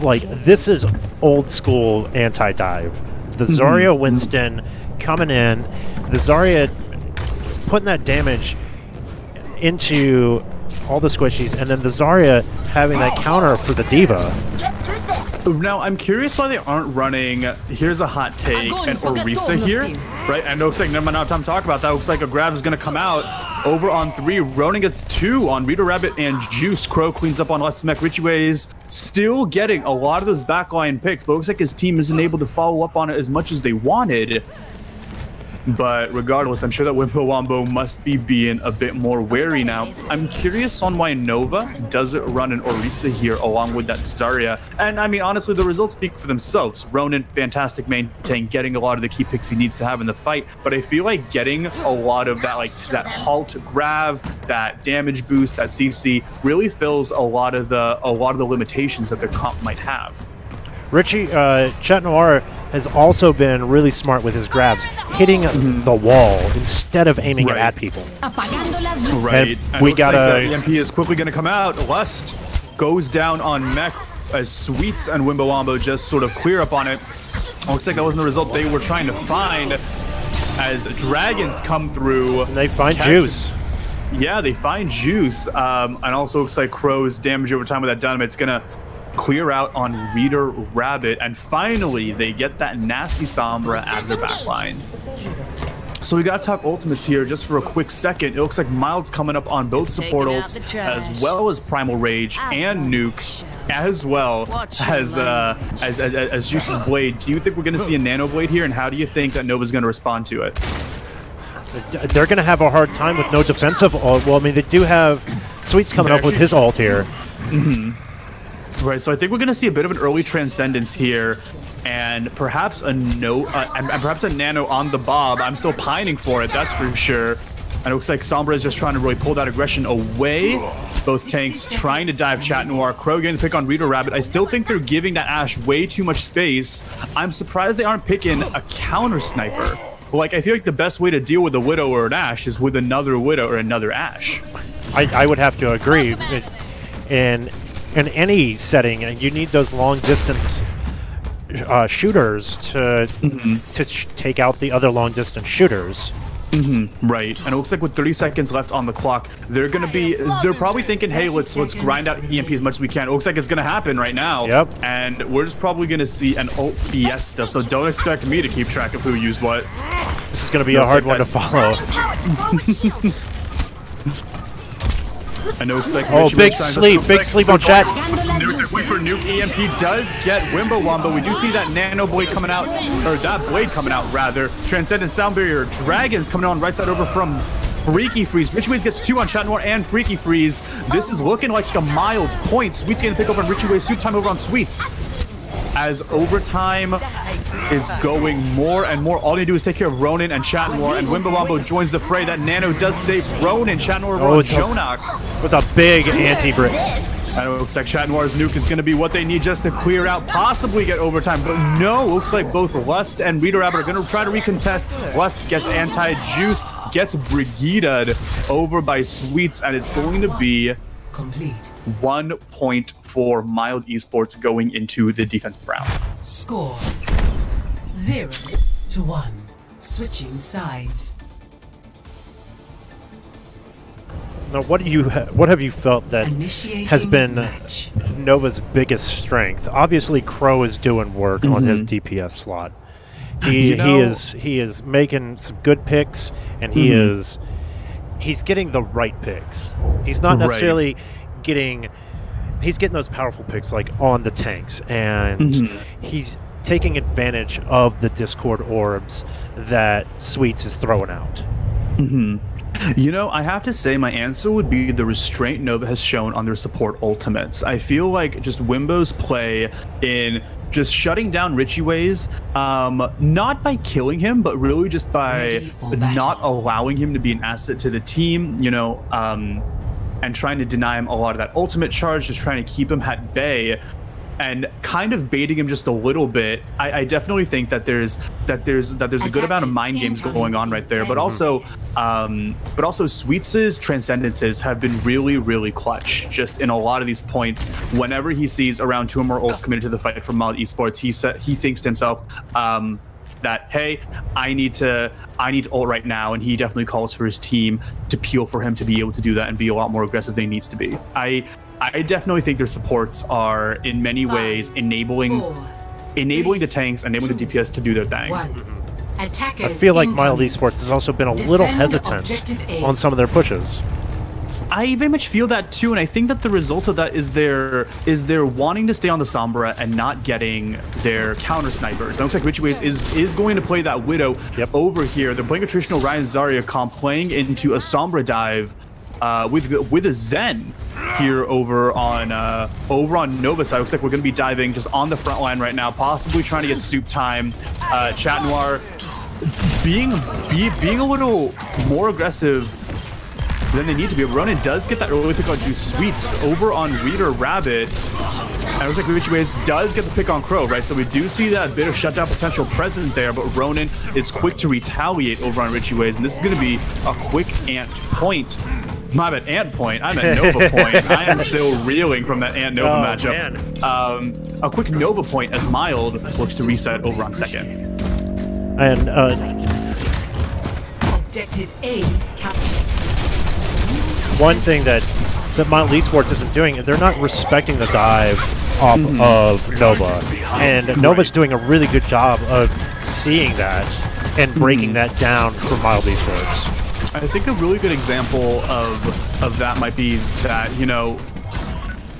like this is old school anti-dive. The Zarya Winston coming in, the Zarya putting that damage into all the squishies, and then the Zarya having that counter for the Diva. Now, I'm curious why they aren't running, here's a hot take, and Orisa here, right? And it looks like, never mind, time to talk about that. It looks like a grab is going to come out over on 3. Ronin gets 2 on Rita Rabbit and Juice. Crow cleans up on Let's Smack. Richie Ways still getting a lot of those backline picks, but it looks like his team isn't able to follow up on it as much as they wanted. But regardless, I'm sure that Wimbo Wombo must be being a bit more wary now. I'm curious on why Nova doesn't run an Orisa here along with that Zarya. And I mean, honestly, the results speak for themselves. Ronin, fantastic main tank, getting a lot of the key picks he needs to have in the fight. But I feel like getting a lot of that, like that halt grav, that damage boost, that CC really fills a lot of the limitations that their comp might have. Richie, Chat Noir has also been really smart with his grabs, hitting the wall instead of aiming it at people. Right. And we got like the EMP is quickly going to come out. Lust goes down on Mech as Sweets and Wimbo Wombo just sort of clear up on it. Looks like that wasn't the result they were trying to find, as dragons come through. And they find Juice. Yeah, they find Juice. And also looks like Crow's damage over time with that dynamite. It's going to clear out on Reader Rabbit, and finally they get that nasty Sombra at the backline. So we gotta talk ultimates here just for a quick second. It looks like Mild's coming up on both support ults, as well as Primal Rage and Nuke, as well as Juice's Blade. Do you think we're gonna see a Nano Blade here, and how do you think that Nova's gonna respond to it? They're gonna have a hard time with no defensive ult. Well, I mean, they do have Sweets coming up with his ult here. Right, so I think we're going to see a bit of an early Transcendence here, and perhaps a Nano on the Bob. I'm still pining for it, that's for sure. And it looks like Sombra is just trying to really pull that aggression away. Both tanks trying to dive Chat Noir. Crow getting the pick on Reader Rabbit. I still think they're giving that Ashe way too much space. I'm surprised they aren't picking a counter sniper. Like, I feel like the best way to deal with a Widow or an Ashe is with another Widow or another Ashe. I would have to agree. In any setting, you need those long distance shooters to take out the other long distance shooters. Right, and it looks like with 30 seconds left on the clock, they're probably thinking, hey, let's grind out EMP as much as we can. It looks like it's gonna happen right now. Yep. And we're just probably gonna see an ult fiesta, so don't expect me to keep track of who used what. This is gonna be a hard one to follow. I know it's like big sleep on chat. Wait for nuke. EMP does get Wimbo Wombo. We do see that Nano Blade coming out, or that Blade coming out rather. Transcendent Sound Barrier. Dragons coming on right side over from Freaky Freeze. Richie Waves gets 2 on Chat Noir and Freaky Freeze. This is looking like a mild point. Sweets getting the pick over on Richie Waves. Soup time over on Sweets. As overtime is going more and more, all you do is take care of Ronin and Chat Noir, and Wimbo Wombo joins the fray. That Nano does save Ronin. Chat Noir over on Jonak. With a big anti-brick. And it looks like Chat Noir's nuke is going to be what they need just to clear out, possibly get overtime. But no, looks like both Lust and Reader Rabbit are going to try to recontest. Lust gets anti-juice, gets Brigidaed over by Sweets, and it's going to be complete. 1 point for Mild Esports going into the defensive round. Score 0-1. Switching sides. Now, what have you felt that has been Nova's biggest strength? Obviously, Crow is doing work on his DPS slot. He is making some good picks, and he's getting the right picks. He's not necessarily getting those powerful picks like on the tanks, and he's taking advantage of the Discord orbs that Sweets is throwing out. You know, I have to say my answer would be the restraint Nova has shown on their support ultimates. I feel like just Wimbo's play in just shutting down Richie Ways, not by killing him, but really just by not allowing him to be an asset to the team, you know, and trying to deny him a lot of that ultimate charge, just trying to keep him at bay, and kind of baiting him just a little bit. I definitely think that there's a good amount of mind games going on right there, but also Sweets' transcendences have been really clutch just in a lot of these points. Whenever he sees around 2 or more ults committed to the fight from Mild Esports, he thinks to himself that, hey, I need to ult right now, and he definitely calls for his team to peel for him to be able to do that and be a lot more aggressive than he needs to be. I definitely think their supports are in many ways enabling the tanks, enabling the DPS to do their thing. I feel like Mild Esports has also been a little hesitant on some of their pushes. I very much feel that too, and I think that the result of that is they're wanting to stay on the Sombra and not getting their counter snipers. It looks like Richie Ways is going to play that Widow over here. They're playing a traditional Ryan Zarya comp, playing into a Sombra dive with a Zen here over on Nova side. Looks like we're going to be diving just on the front line right now, possibly trying to get soup time. Chat Noir being a little more aggressive than they need to be. Ronin does get that early pick on Juice Sweets over on Reader Rabbit. And it looks like Richie Ways does get the pick on Crow, right? So we do see that bit of shutdown potential present there, but Ronin is quick to retaliate over on Richie Ways, and this is going to be a quick Ant point. My bad, Ant point. I meant Nova point. I am still reeling from that Ant Nova matchup. A quick Nova point as Mild looks to reset over on second. And objective A captured. One thing that Mild Esports isn't doing, they're not respecting the dive off of Nova. And Nova's doing a really good job of seeing that and breaking that down for Mild Esports. I think a really good example of that might be that, you know,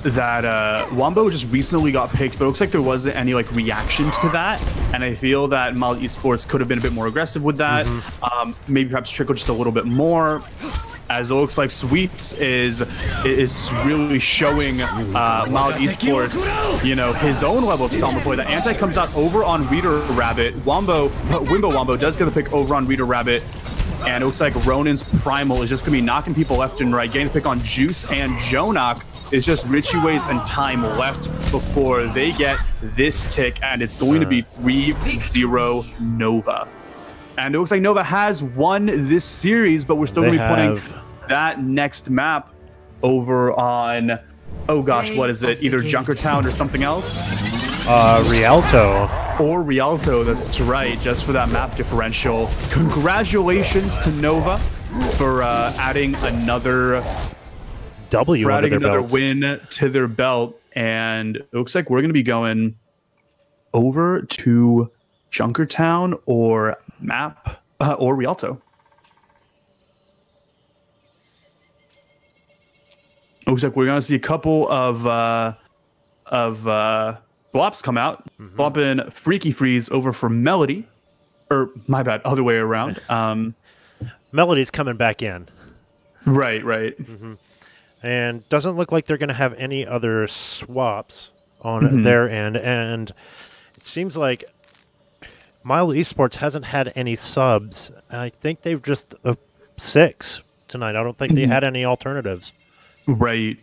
that Wombo just recently got picked, but it looks like there wasn't any like reaction to that, and I feel that Mild Esports could have been a bit more aggressive with that. Maybe perhaps trickle just a little bit more, as it looks like Sweets is really showing Mild Esports, you know, his own level of style before. The anti comes out over on Reader Rabbit. Wimbo Wombo does get the pick over on Reader Rabbit. And it looks like Ronin's Primal is just going to be knocking people left and right. Getting the pick on Juice and Jonak. It's just Richie Ways and time left before they get this tick. And it's going to be 3-0 Nova. And it looks like Nova has won this series, but we're still going to be putting that next map over on, oh gosh, what is it? Either Junkertown or something else? Rialto. Or Rialto, that's right, just for that map differential. Congratulations to Nova for adding another W for under adding their another belt. win to their belt. And it looks like we're going to be going over to Junkertown or map or Rialto. Looks like we're going to see a couple of flops come out. Flopping Freaky Freeze over for Melody. Or, my bad, other way around. Melody's coming back in. Right. And doesn't look like they're going to have any other swaps on their end. And it seems like Mild Esports hasn't had any subs. I think they've just 6 tonight. I don't think they had any alternatives. Right.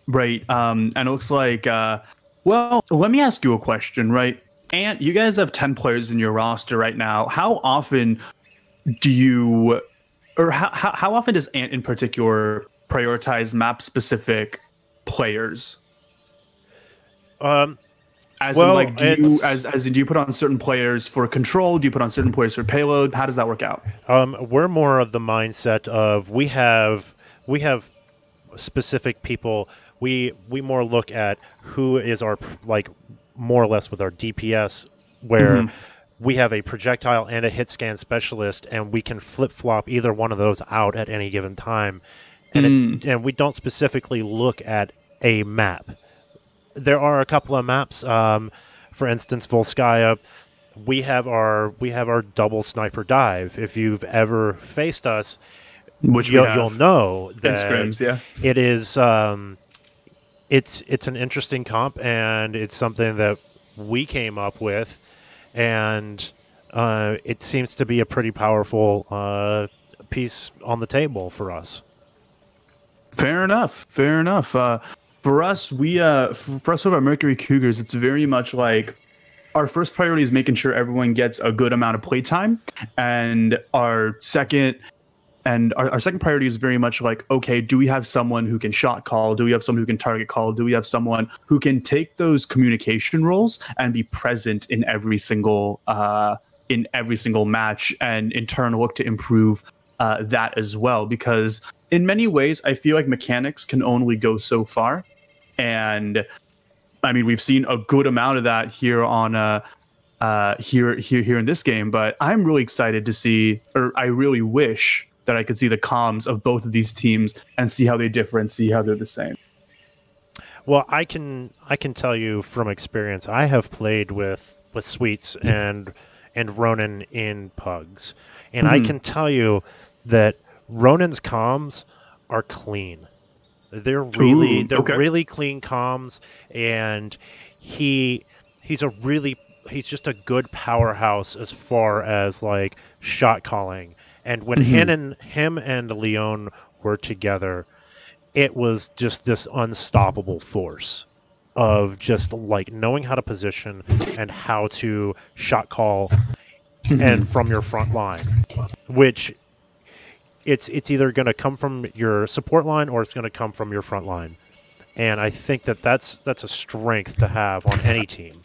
And it looks like, well, let me ask you a question, right? Ant, you guys have 10 players in your roster right now. How often do you, or how often does Ant in particular prioritize map-specific players? As in, like, do you put on certain players for control? Do you put on certain players for payload? How does that work out? We're more of the mindset of we have specific people. We more look at who is our, like, more or less with our DPS, where we have a projectile and a hit scan specialist, and we can flip-flop either one of those out at any given time. And and we don't specifically look at a map. There are a couple of maps. For instance, Volskaya, we have our double sniper dive. If you've ever faced us, Which you'll know that scrims, yeah. it is. It's an interesting comp, and it's something that we came up with, and it seems to be a pretty powerful piece on the table for us. Fair enough. For us, for us over at Mercury Cougars, it's very much like our first priority is making sure everyone gets a good amount of playtime, and our second priority is very much like, okay, do we have someone who can shot call? Do we have someone who can target call? Do we have someone who can take those communication roles and be present in every single match, and in turn look to improve that as well? Because in many ways, I feel like mechanics can only go so far, and I mean, we've seen a good amount of that here on here in this game. But I'm really excited to see, or I really wish that I could see the comms of both of these teams and see how they differ and see how they're the same. Well, I can tell you from experience. I have played with Sweets and Ronan in Pugs, and I can tell you that Ronan's comms are clean. They're really really clean comms, and he's just a good powerhouse as far as, like, shot calling. And when him and Leon were together, it was just this unstoppable force of just, like, knowing how to position and how to shot call and from your front line, which it's either going to come from your support line or it's going to come from your front line. And I think that's a strength to have on any team.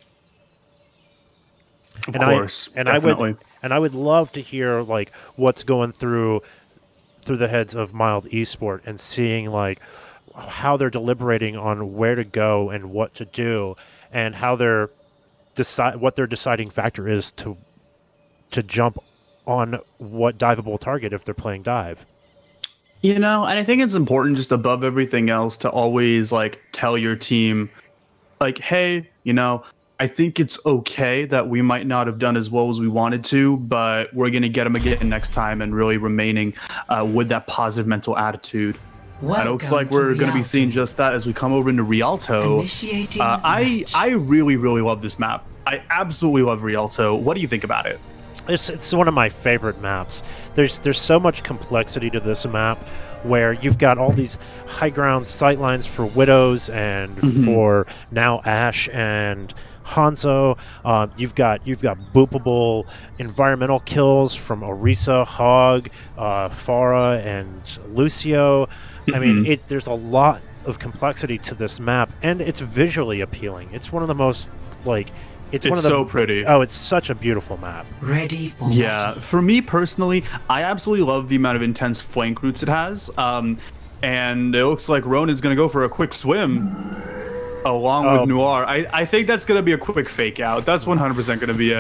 Of course, definitely. I would love to hear, like, what's going through the heads of Mild Esport, and seeing, like, how they're deliberating on where to go and what to do, and how what their deciding factor is to jump on what diveable target if they're playing dive. You know, and I think it's important, just above everything else, to always, like, tell your team, like, hey, you know, I think it's okay that we might not have done as well as we wanted to, but we're going to get them again next time, and really remaining with that positive mental attitude. And it looks like we're going to be seeing just that as we come over into Rialto. I really, really love this map. I absolutely love Rialto. What do you think about it? It's one of my favorite maps. There's so much complexity to this map, where you've got all these high ground sightlines for Widows and for now Ashe and Hanzo. You've got boopable environmental kills from Orisa, Hog, Farah, and Lucio. I mean, there's a lot of complexity to this map, and it's visually appealing. It's one of the most it's one of the, so pretty. Oh, it's such a beautiful map. Ready for For me personally, I absolutely love the amount of intense flank routes it has. And it looks like Ronin's gonna go for a quick swim along with Noir. I think that's gonna be a quick fake out. That's 100% gonna be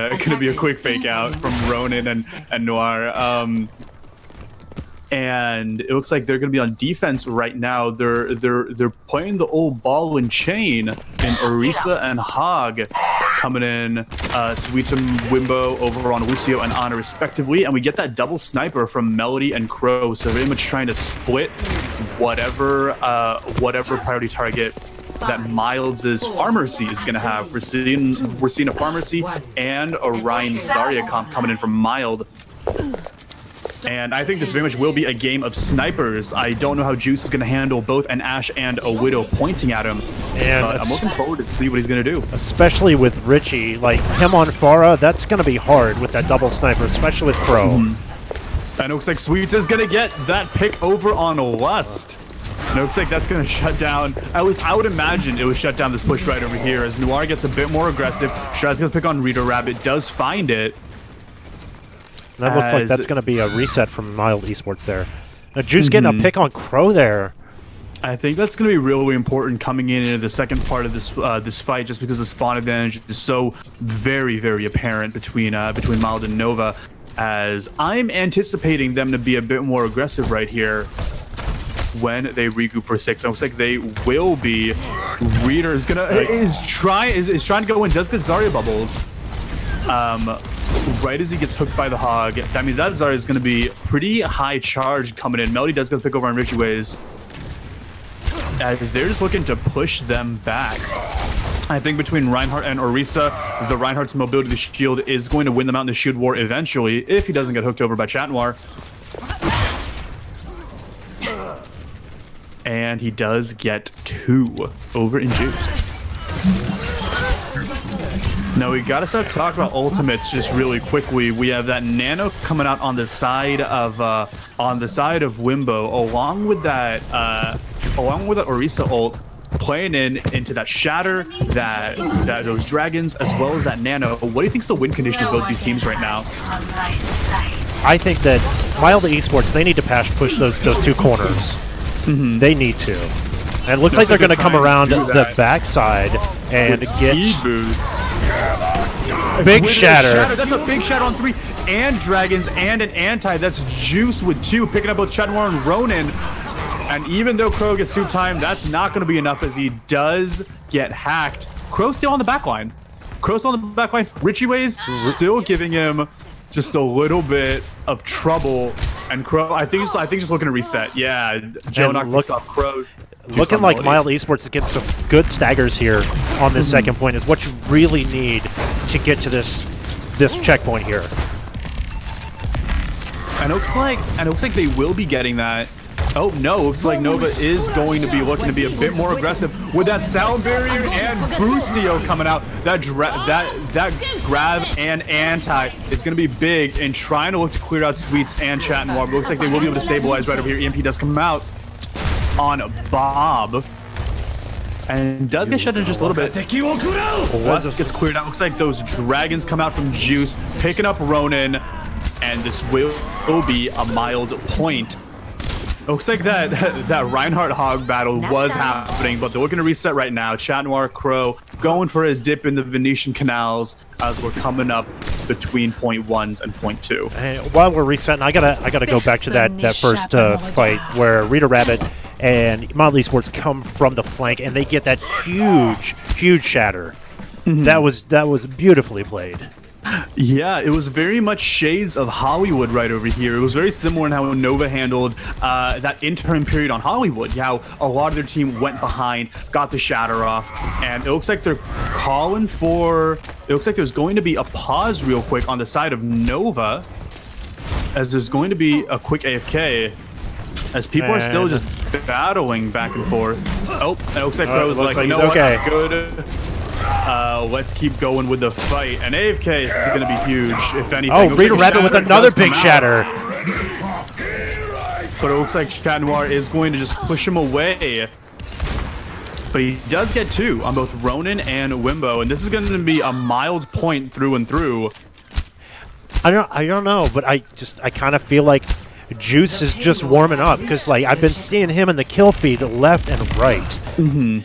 a quick fake out from Ronin and Noir. And it looks like they're going to be on defense right now. They're playing the old ball and chain in Orisa and Hog coming in. Sweets and Wimbo over on Lucio and Ana respectively, and we get that double sniper from Melody and Crow. So very much trying to split whatever priority target that Miles' Pharmacy is going to have. We're seeing a Pharmacy and a Ryan Zarya comp coming in from Mild. And I think this very much will be a game of snipers. I don't know how Juice is going to handle both an Ashe and a Widow pointing at him. And I'm looking forward to see what he's going to do. Especially with Richie, like him on Farah, that's going to be hard with that double sniper, especially with Crow. And it looks like Sweets is going to get that pick over on Lust. And it looks like that's going to shut down. I would imagine it would shut down this push right over here as Noir gets a bit more aggressive. Shrad's going to pick on Rito Rabbit, does find it. That looks like that's going to be a reset from Mild Esports there. Now, Juice getting a pick on Crow there. I think that's going to be really important coming into the second part of this fight, just because the spawn advantage is so very, very apparent between Mild and Nova. As I'm anticipating them to be a bit more aggressive right here when they regroup for 6. It looks like they will be. Reader is trying to go in. Does get Zarya bubbled. Right as he gets hooked by the Hog. That means that Zarya is going to be pretty high charge coming in. Melody does go pick over on Richie Ways, as they're just looking to push them back. I think between Reinhardt and Orisa, the Reinhardt's mobility to the shield is going to win them out in the shield war eventually, if he doesn't get hooked over by Chat Noir. And he does get 2 over in Juice. Now we gotta start talking about ultimates just really quickly. We have that Nano coming out on the side of Wimbo, along with that Orisa ult, playing into that Shatter, those Dragons, as well as that Nano. What do you think's the win condition of both these teams right now? I think that Mild Esports, they need to push those 2 corners. They need to. And it looks like they're going to come around the backside and get boost. Big shatter. That's a big shatter on 3. And Dragons and an anti. That's Juice with 2, picking up both Chat Noir and Ronin. And even though Crow gets 2 time, that's not going to be enough as he does get hacked. Crow's still on the backline. Richie Ways still giving him just a little bit of trouble. And Crow, I think just looking to reset. Yeah, Joe knocked off Crow. Looking like Mild Esports is getting some good staggers here on this second point is what you really need to get to this checkpoint here. And it looks like they will be getting that. Oh no, looks like Nova is going to be looking to be a bit more aggressive with that sound barrier and Boostio coming out. That grab and anti is going to be big in trying to look to clear out Sweets and Chat Noir. But it looks like they will be able to stabilize right over here. EMP does come out on Bob and does get shut down just a little bit. Lust gets cleared out. Looks like those Dragons come out from Juice, picking up Ronin, and this will be a Mild point. Looks like that Reinhardt Hog battle was happening, but they're looking to reset right now. Chat Noir, Crow going for a dip in the Venetian canals as we're coming up between point 1s and point 2. And while we're resetting, I gotta go back to that first fight where Rito Rabbit and Mild Esports come from the flank and they get that huge shatter. That was beautifully played. Yeah, it was very much shades of Hollywood right over here. It was very similar in how Nova handled that interim period on Hollywood. How a lot of their team went behind, got the shatter off, and it looks like they're calling for... It looks like there's going to be a pause real quick on the side of Nova, as there's going to be a quick AFK, as people are still just battling back and forth. Oh, it looks like Crow's like, you know what, good. Let's keep going with the fight. And AFK is going to be huge, if anything. Oh, Rita Rabbit with another big shatter. But it looks like Chat Noir is going to just push him away. But he does get 2 on both Ronin and Wimbo, and this is going to be a mild point through and through. I don't know, but I kind of feel like Juice is just warming up because like I've been seeing him in the kill feed left and right. Mm-hmm.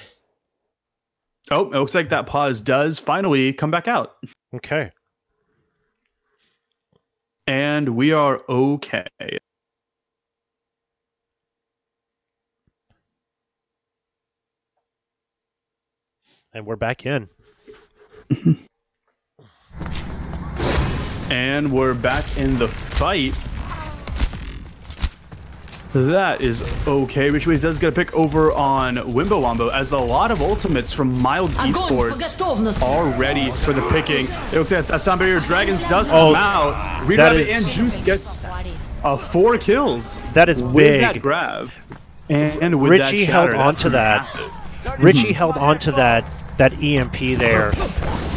Oh, it looks like that pause does finally come back out. Okay. And we are okay. And we're back in. And we're back in the fight. That is okay. Richways does get a pick over on Wimbo Wombo as a lot of ultimates from Mild Esports are ready for the picking. It looks like that Sound Barrier Dragons does come out. Rita Rabbit and Juice gets 4 kills. That is with big. That grab. And with Richie that held shatter, on to that. Richie held on to that EMP there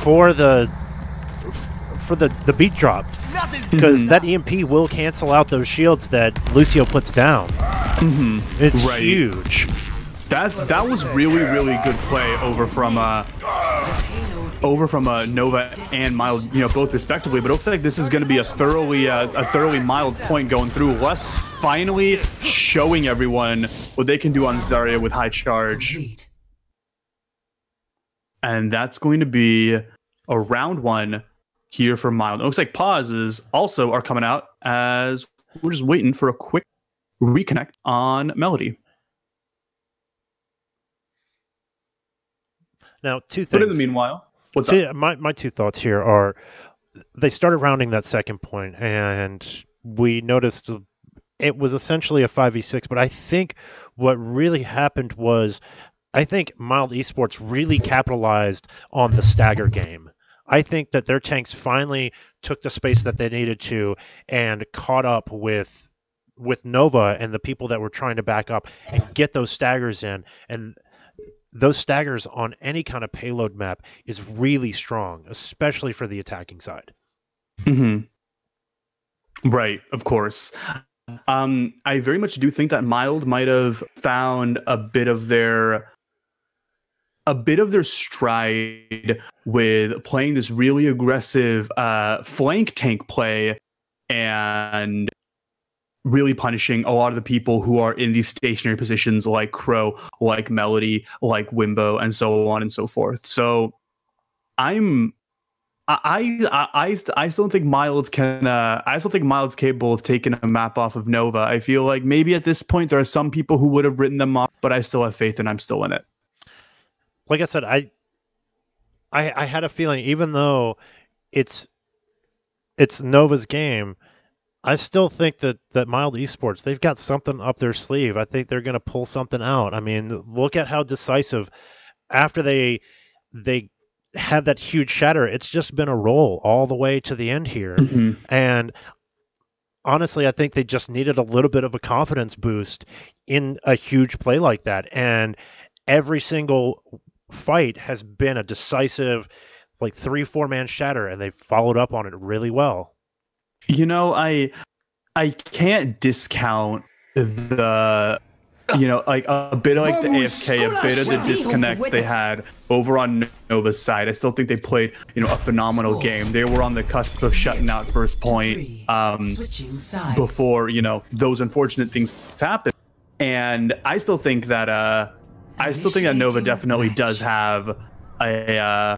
for the beat drop. Because that EMP will cancel out those shields that Lucio puts down. It's huge. That was really good play over from Nova and Mild, both respectively. But it looks like this is going to be a thoroughly mild point going through. Les finally showing everyone what they can do on Zarya with high charge. And that's going to be a round 1 here for Mild. It looks like pauses also are coming out as we're just waiting for a quick reconnect on Melody. Now, 2 things. But in the meanwhile, what's up? My 2 thoughts here are they started rounding that second point, and we noticed it was essentially a 5v6, but I think what really happened was I think Mild Esports really capitalized on the stagger game. I think that their tanks finally took the space that they needed to and caught up with Nova and the people that were trying to back up and get those staggers in. And those staggers on any kind of payload map is really strong, especially for the attacking side. Right, of course. I very much do think that Mild might have found a bit of their stride with playing this really aggressive flank tank play and really punishing a lot of the people who are in these stationary positions like Crow, like Melody, like Wimbo, and so on and so forth. So I still think Mild's capable of taking a map off of Nova. I feel like maybe at this point there are some people who would have written them off, but I still have faith and I'm still in it. Like I said, I had a feeling, even though it's Nova's game, I still think that Mild Esports, they've got something up their sleeve. I think they're going to pull something out. I mean, look at how decisive after they had that huge shatter. It's just been a roll all the way to the end here. And honestly, I think they just needed a little bit of a confidence boost in a huge play like that. And every single fight has been a decisive, like 3-4 man shatter, and they've followed up on it really well. I can't discount the, like a bit like the AFK, a bit of the disconnect they had over on Nova's side. I still think they played, a phenomenal game. They were on the cusp of shutting out first point before, those unfortunate things happened. And I still think that Nova definitely does have a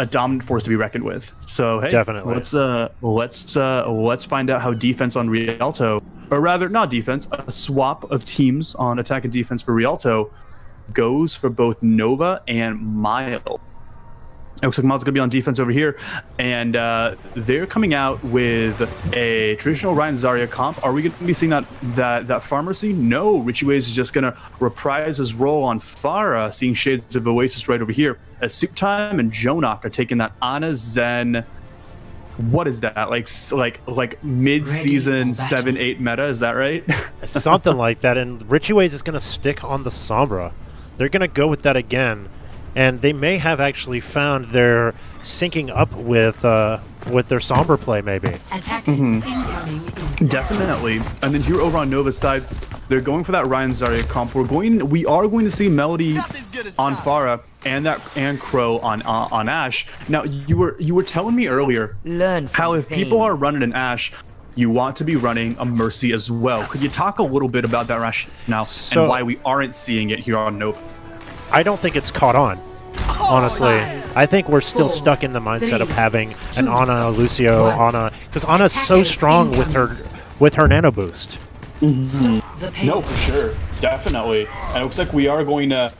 dominant force to be reckoned with. So hey, definitely. Let's find out how defense on Rialto, or rather not defense, a swap of teams on attack and defense for Rialto goes for both Nova and Mild. It looks like Mild's gonna be on defense over here, and they're coming out with a traditional Ryan Zarya comp. Are we gonna be seeing that Pharmacy? No, Richie Ways is just gonna reprise his role on Pharah, seeing shades of Oasis right over here. As Soup Time and Jonok are taking that Ana Zen. What is that? Like mid-season 7-8 meta? Is that right? Something like that. And Richie Ways is gonna stick on the Sombra. They're gonna go with that again. and they may have actually found their syncing up with their somber play, maybe. Attackers incoming. Definitely. And then here over on Nova's side, they're going for that Ryan Zarya comp. We are going to see Melody on Pharah and Crow on Ashe. Now you were telling me earlier how if people are running an Ashe, you want to be running a Mercy as well. Could you talk a little bit about that rationale and why we aren't seeing it here on Nova? I don't think it's caught on, honestly. I think we're still stuck in the mindset of having an Ana, Lucio, Ana, because Ana's so strong with her nano boost. No, for sure, definitely. And it looks like we are going to,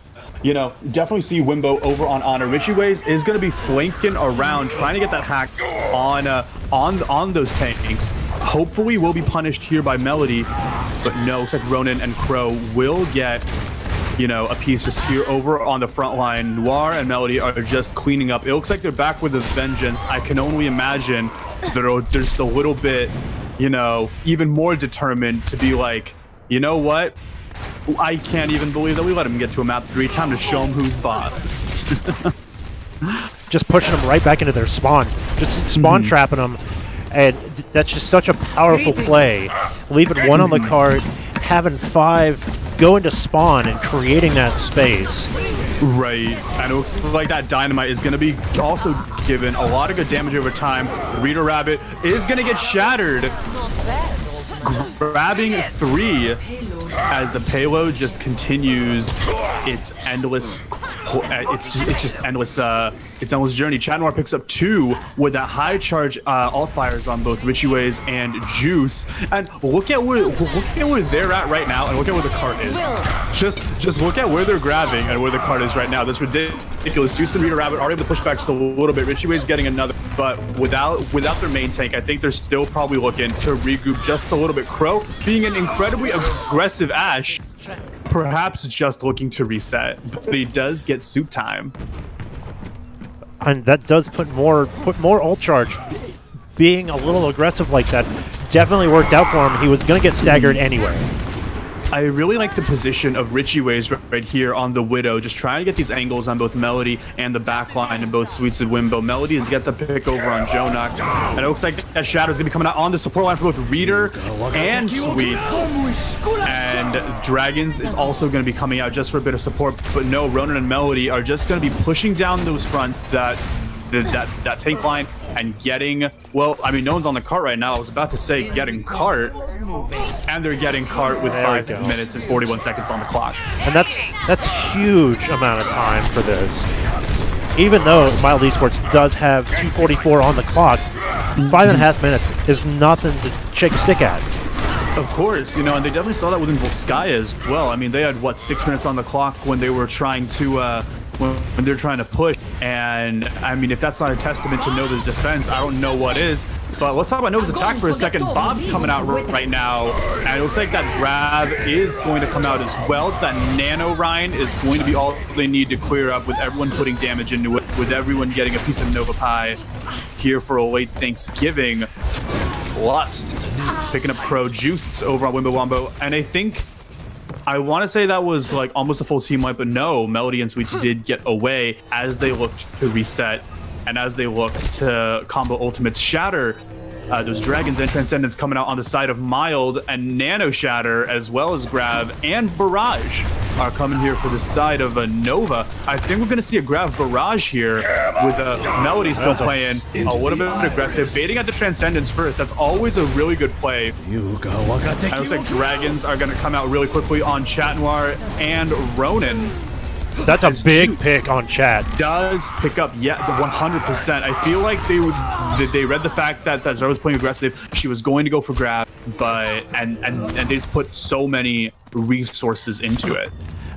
definitely see Wimbo over on Ana. Richie Ways is going to be flanking around, trying to get that hack on those tanks. Hopefully, we'll be punished here by Melody, but no, looks like Ronan and Crow will get, a piece just here over on the front line. Noir and Melody are just cleaning up. It looks like they're back with a vengeance. I can only imagine they're just a little bit, even more determined to be like, you know what? I can't even believe that we let him get to a map 3. Time to show him who's boss. Just pushing them right back into their spawn. Just spawn trapping them. And that's just such a powerful play. Leaving one on the card, having 5 go into spawn and creating that space. Right, and it looks like that dynamite is going to be also given a lot of good damage over time. Rita Rabbit is going to get shattered, grabbing 3 as the payload just continues its endless. It's just endless. It's endless journey. Chat Noir picks up 2 with that high charge alt fires on both Richie Ways and Juice. And look at where they're at right now, and look at where the cart is. Just look at where they're grabbing and where the cart is right now. That's ridiculous. Juice and Rita Rabbit are able to push back just a little bit. Richie Ways getting another, but without their main tank, I think they're still probably looking to regroup just a little bit. Crow being an incredibly aggressive Ashe, perhaps just looking to reset, but he does get suit time. And that does put more ult charge. Being a little aggressive like that definitely worked out for him. He was going to get staggered anyway. I really like the position of Richie Ways right here on the Widow, just trying to get these angles on both Melody and the backline and both Sweets and Wimbo. Melody has got the pick over on Jonak, and it looks like that Shadow's going to be coming out on the support line for both Reader and Sweets. And Dragons is also going to be coming out just for a bit of support, but no, Ronan and Melody are just going to be pushing down those front, that tank line and getting, well, I mean, no one's on the cart right now. I was about to say getting cart, and they're getting cart with 5 minutes and 41 seconds on the clock. And that's huge amount of time for this. Even though Mild Esports does have 2:44 on the clock, 5.5 minutes is nothing to shake a stick at. Of course, and they definitely saw that within Volskaya as well. I mean, they had, what, 6 minutes on the clock when they were trying to, when they're trying to push. And, I mean, if that's not a testament to Nova's defense, I don't know what is. But let's talk about Nova's attack for a second. Bob's coming out right now, and it looks like that grab is going to come out as well. That Nano Rhine is going to be all they need to clear up, with everyone putting damage into it, with everyone getting a piece of Nova Pie here for a late Thanksgiving. Lust picking up Crow, Juice over on Wimbo Wombo, and I want to say that was like almost a full team wipe, but no, Melody and Sweets did get away as they looked to reset and as they looked to combo ultimates. Shatter, those Dragons and Transcendence coming out on the side of Mild, and Nano Shatter as well as Grav and Barrage are coming here for the side of Nova. I think we're going to see a Grav Barrage here with Melody still playing a little bit aggressive, baiting at the Transcendence first. That's always a really good play. And it looks like Dragons are going to come out really quickly on Chat Noir and Ronan. That's a big pick on Chat. Does pick up, yeah, 100%. I feel like they read the fact that Zara was playing aggressive. She was going to go for grab, but and they just put so many resources into it.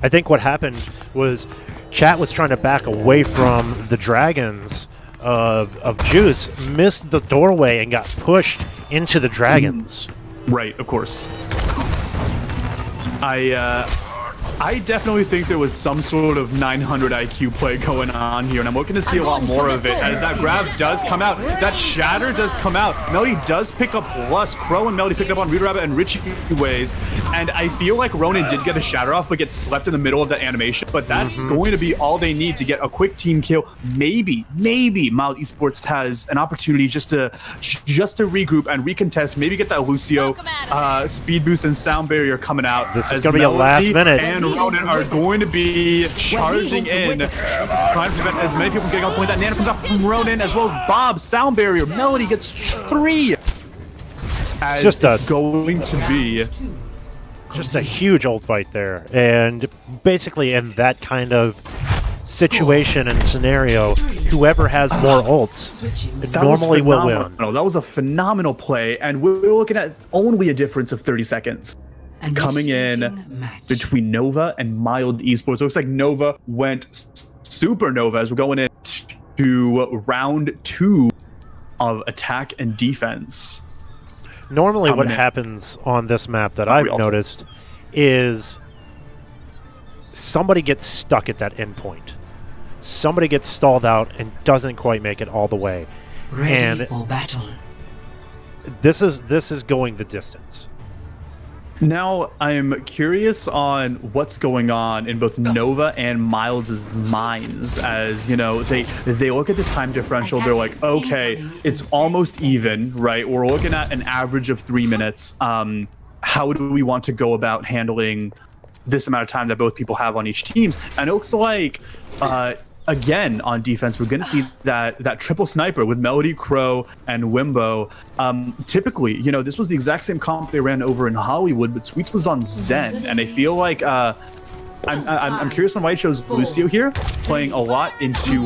I think what happened was Chat was trying to back away from the Dragons of Juice, missed the doorway and got pushed into the Dragons. Right, of course. I definitely think there was some sort of 900 IQ play going on here, and I'm looking to see a lot more of it as that grab does come out. That shatter does come out. Melody does pick up plus. Crow and Melody picked up on Reader Rabbit and Richie Ways, and I feel like Ronan did get a shatter off, but gets slept in the middle of that animation. But that's going to be all they need to get a quick team kill. Maybe Mild Esports has an opportunity just to regroup and recontest. Maybe get that Lucio speed boost and sound barrier coming out. This is going to be a last minute. And Ronan are going to be charging in, trying to prevent as many people from getting off point. That Nano comes off from Ronan, as well as Bob, sound barrier. Melody gets 3. As just going to be just a huge ult fight there, and basically in that kind of situation and scenario, whoever has more ults normally will win. That was a phenomenal play, and we're looking at only a difference of 30 seconds. Coming in between Nova and Mild Esports. Looks like Nova went supernova as we're going into round 2 of attack and defense. Normally what happens on this map that I've noticed is somebody gets stuck at that endpoint. Somebody gets stalled out and doesn't quite make it all the way. Ready for battle. This is going the distance. Now, I'm curious on what's going on in both Nova and Miles' minds. As, you know, they look at this time differential, they're like, okay, it's almost even, right? We're looking at an average of 3 minutes. How do we want to go about handling this amount of time that both people have on each teams? And it looks like, again, on defense, we're going to see that triple sniper with Melody, Crow, and Wimbo. Typically, you know, this was the exact same comp they ran over in Hollywood, but Sweets was on Zen, and I feel like I'm curious on why he chose Lucio here, playing a lot into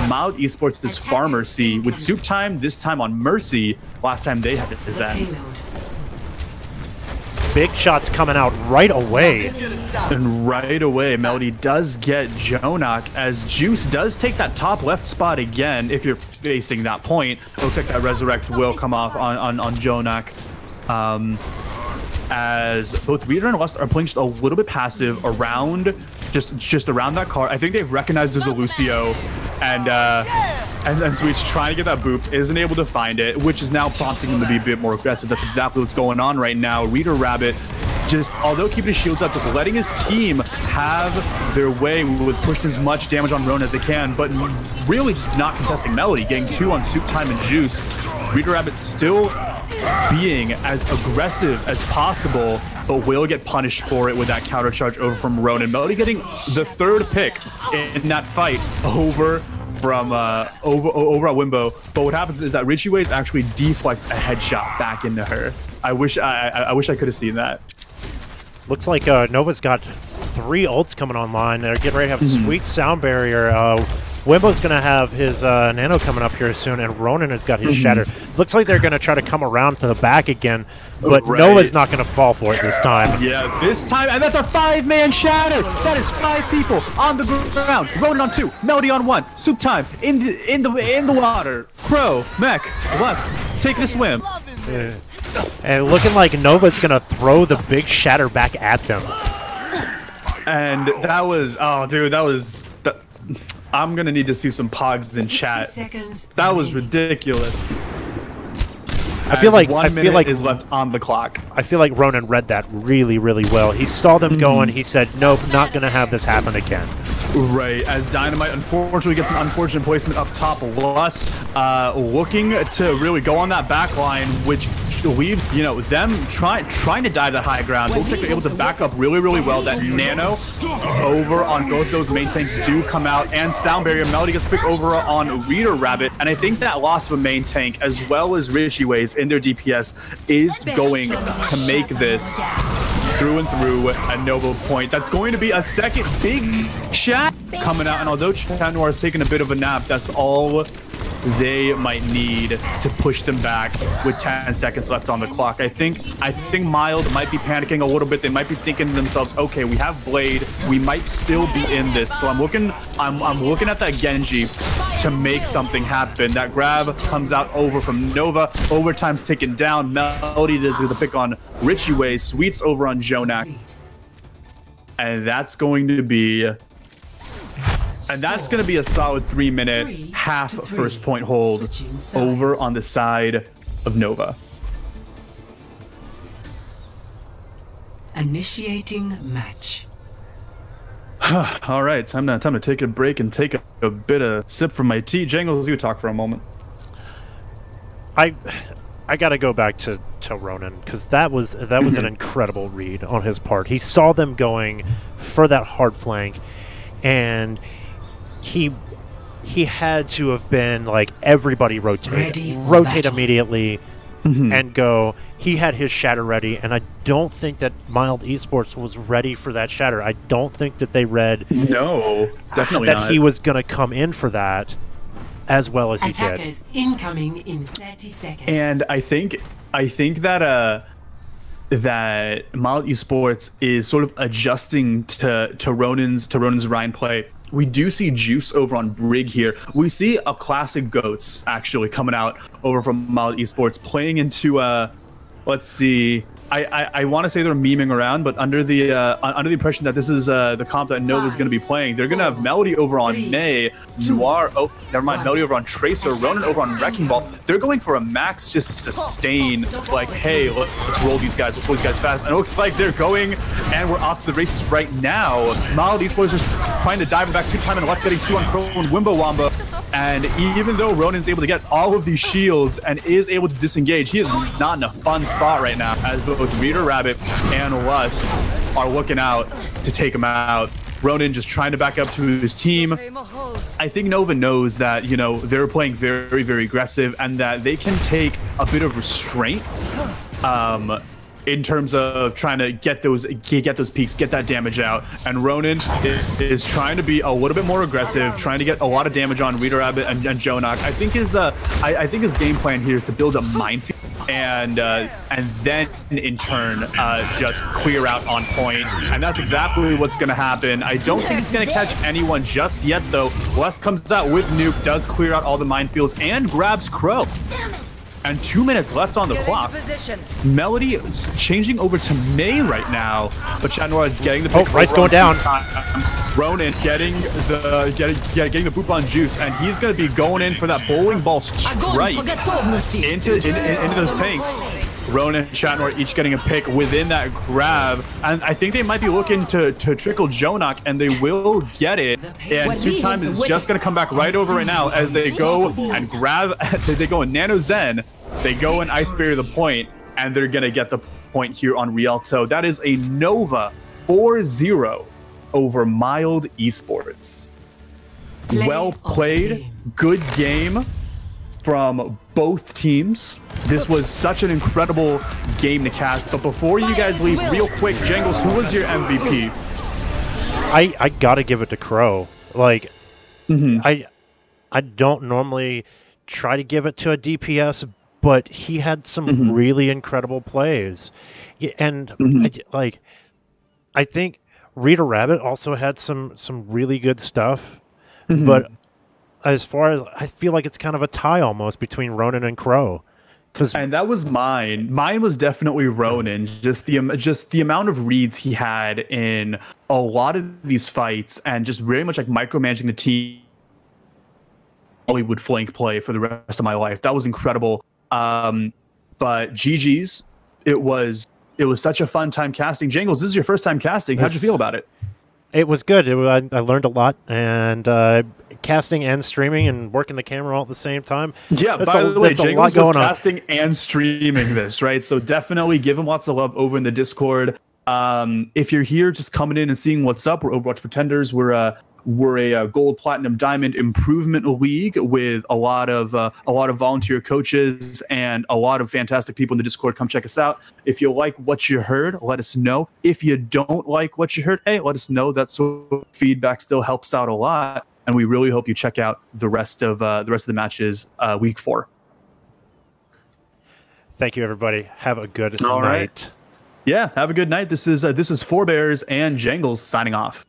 Mild Esports' Pharmacy with Soup Time, this time on Mercy, last time they had Zen. Big shots coming out right away. And right away, Melody does get Jonak as Juice does take that top left spot again. If you're facing that point, it looks like that Resurrect will come off on Jonak. As both Reader and Lust are playing just a little bit passive around, just around that car. I think they've recognized there's a Lucio, and Sweet's trying to get that boop, isn't able to find it, which is now prompting him to be a bit more aggressive. That's exactly what's going on right now. Reader Rabbit, just although keeping his shields up, just letting his team have their way with pushing as much damage on Ronan as they can, but really just not contesting Melody, getting 2 on Soup Time and Juice. Reader Rabbit still being as aggressive as possible, but will get punished for it with that counter charge over from Ronan. Melody getting the 3rd pick in that fight over from over at Wimbo. But what happens is that Richie Ways actually deflects a headshot back into her. I wish I could have seen that. Looks like Nova's got 3 ults coming online. They're getting ready to have Sweet sound barrier. Wimbo's going to have his Nano coming up here soon, and Ronan has got his Shatter. Looks like they're going to try to come around to the back again, but Nova's not going to fall for it this time. Yeah, this time, and that's a 5-man Shatter. That is 5 people on the ground. Ronan on 2, Melody on 1. Soup Time in the water. Crow, Mech, Lust, taking a swim. And looking like Nova's going to throw the big Shatter back at them. And that was, oh, dude, that was... I'm gonna need to see some pogs in chat. That was ridiculous. I feel like 1 minute is left on the clock. I feel like Ronan read that really, really well. He saw them going. He said, "Nope, not gonna have this happen again." Right, as Dynamite unfortunately gets an unfortunate placement up top. Lust looking to really go on that back line, which leave, you know, them trying to dive that high ground. Looks like they're able to back up really, really well. That Nano over on both those main tanks do come out, and sound barrier. Melody gets picked over on Reader Rabbit, and I think that loss of a main tank as well as Richie Ways in their DPS is going to make this through and through a Nova point. That's going to be a second big shot coming out, and although Chat Noir has taken a bit of a nap, that's all they might need to push them back with 10 seconds left on the clock. I think Mild might be panicking a little bit. They might be thinking to themselves, okay, we have Blade, we might still be in this. So I'm looking at that Genji to make something happen. That grab comes out over from Nova. Overtime's taken down. Melody does the pick on Richie Ways. Sweets over on Jonak. and that's going to be a solid 3-minute half first point hold over on the side of Nova. Initiating match. All right, time to take a break and take a bit of sip from my tea. Jangles, you talk for a moment. I got to go back to Ronan, because that was an incredible read on his part. He saw them going for that hard flank, and he had to have been like, everybody rotate immediately and go. He had his shatter ready, and I don't think that Mild Esports was ready for that shatter. I don't think that they read definitely that not. he was going to come in for that as well as he did. Attackers incoming in 30 seconds. And I think that that Mild Esports is sort of adjusting to Ronan's Rhine play. We do see Juice over on Brig here. We see a classic Goats actually coming out over from Mild Esports, playing into let's see. I want to say they're memeing around, but under the impression that this is the comp that Nova's going to be playing, they're going to have Melody over on Nay, Noir. Oh, never mind. Melody over on Tracer, Ronan over on Wrecking Ball. They're going for a max just sustain. Like, hey, let's roll these guys. Let's roll these guys fast. And it looks like they're going, and we're off to the races right now. Mild Esports just trying to dive back 2 times and less, getting 2 on Crow and Wimbo Wamba. And even though Ronan's able to get all of these shields and is able to disengage, he is not in a fun spot right now, as both Reader Rabbit and Lust are looking out to take him out. Ronan just trying to back up to his team. I think Nova knows that, you know, they're playing very, very aggressive, and that they can take a bit of restraint in terms of trying to get those peaks, get that damage out. And Ronan is trying to be a little bit more aggressive, trying to get a lot of damage on Reader Rabbit and Jonak. I think his game plan here is to build a minefield and then in turn just clear out on point, and that's exactly what's going to happen. I don't think it's going to catch anyone just yet, though. Wes comes out with Nuke, does clear out all the minefields, and grabs Crow. And 2 minutes left on the clock. Melody is changing over to May right now, but Chatnoir is getting the pick. Oh, Right's going down. Ronan getting the boop on Juice, and he's going to be going in for that bowling ball strike into those tanks. Ronan and Chatnoir each getting a pick within that grab, and I think they might be looking to trickle Jonak, and they will get it. And 2 times is just going to come back right over right now as they go and grab. They go in Nano Zen, they go and Ice Barrier the point, and they're going to get the point here on Rialto. That is a Nova 4-0 over Mild Esports. Well played, good game from both teams. This was such an incredible game to cast. But before you guys leave, real quick, Jangles, who was your MVP? I gotta give it to Crow. Like, I don't normally try to give it to a DPS, but he had some really incredible plays. And I think Reader Rabbit also had some really good stuff, but as far as I feel like it's kind of a tie almost between Ronan and Crow. And that was mine. Mine was definitely Ronan. Just the amount of reads he had in a lot of these fights, and just very much like micromanaging the team. Hollywood flank play for the rest of my life. That was incredible. But GG's. It was such a fun time casting. Jangles, this is your first time casting. How'd you feel about it? It was good. I learned a lot, and casting and streaming and working the camera all at the same time. Yeah, by the way, Jangles was casting and streaming this, right? So definitely give him lots of love over in the Discord. If you're here just coming in and seeing what's up, we're Overwatch Pretenders. We're a gold, platinum, diamond improvement league with a lot of volunteer coaches and a lot of fantastic people in the Discord. Come check us out. If you like what you heard, let us know. If you don't like what you heard, hey, let us know. That sort of feedback still helps out a lot, and we really hope you check out the rest of the matches week 4. Thank you, everybody. Have a good night. Right. Yeah, have a good night. This is Forebears and Jangles signing off.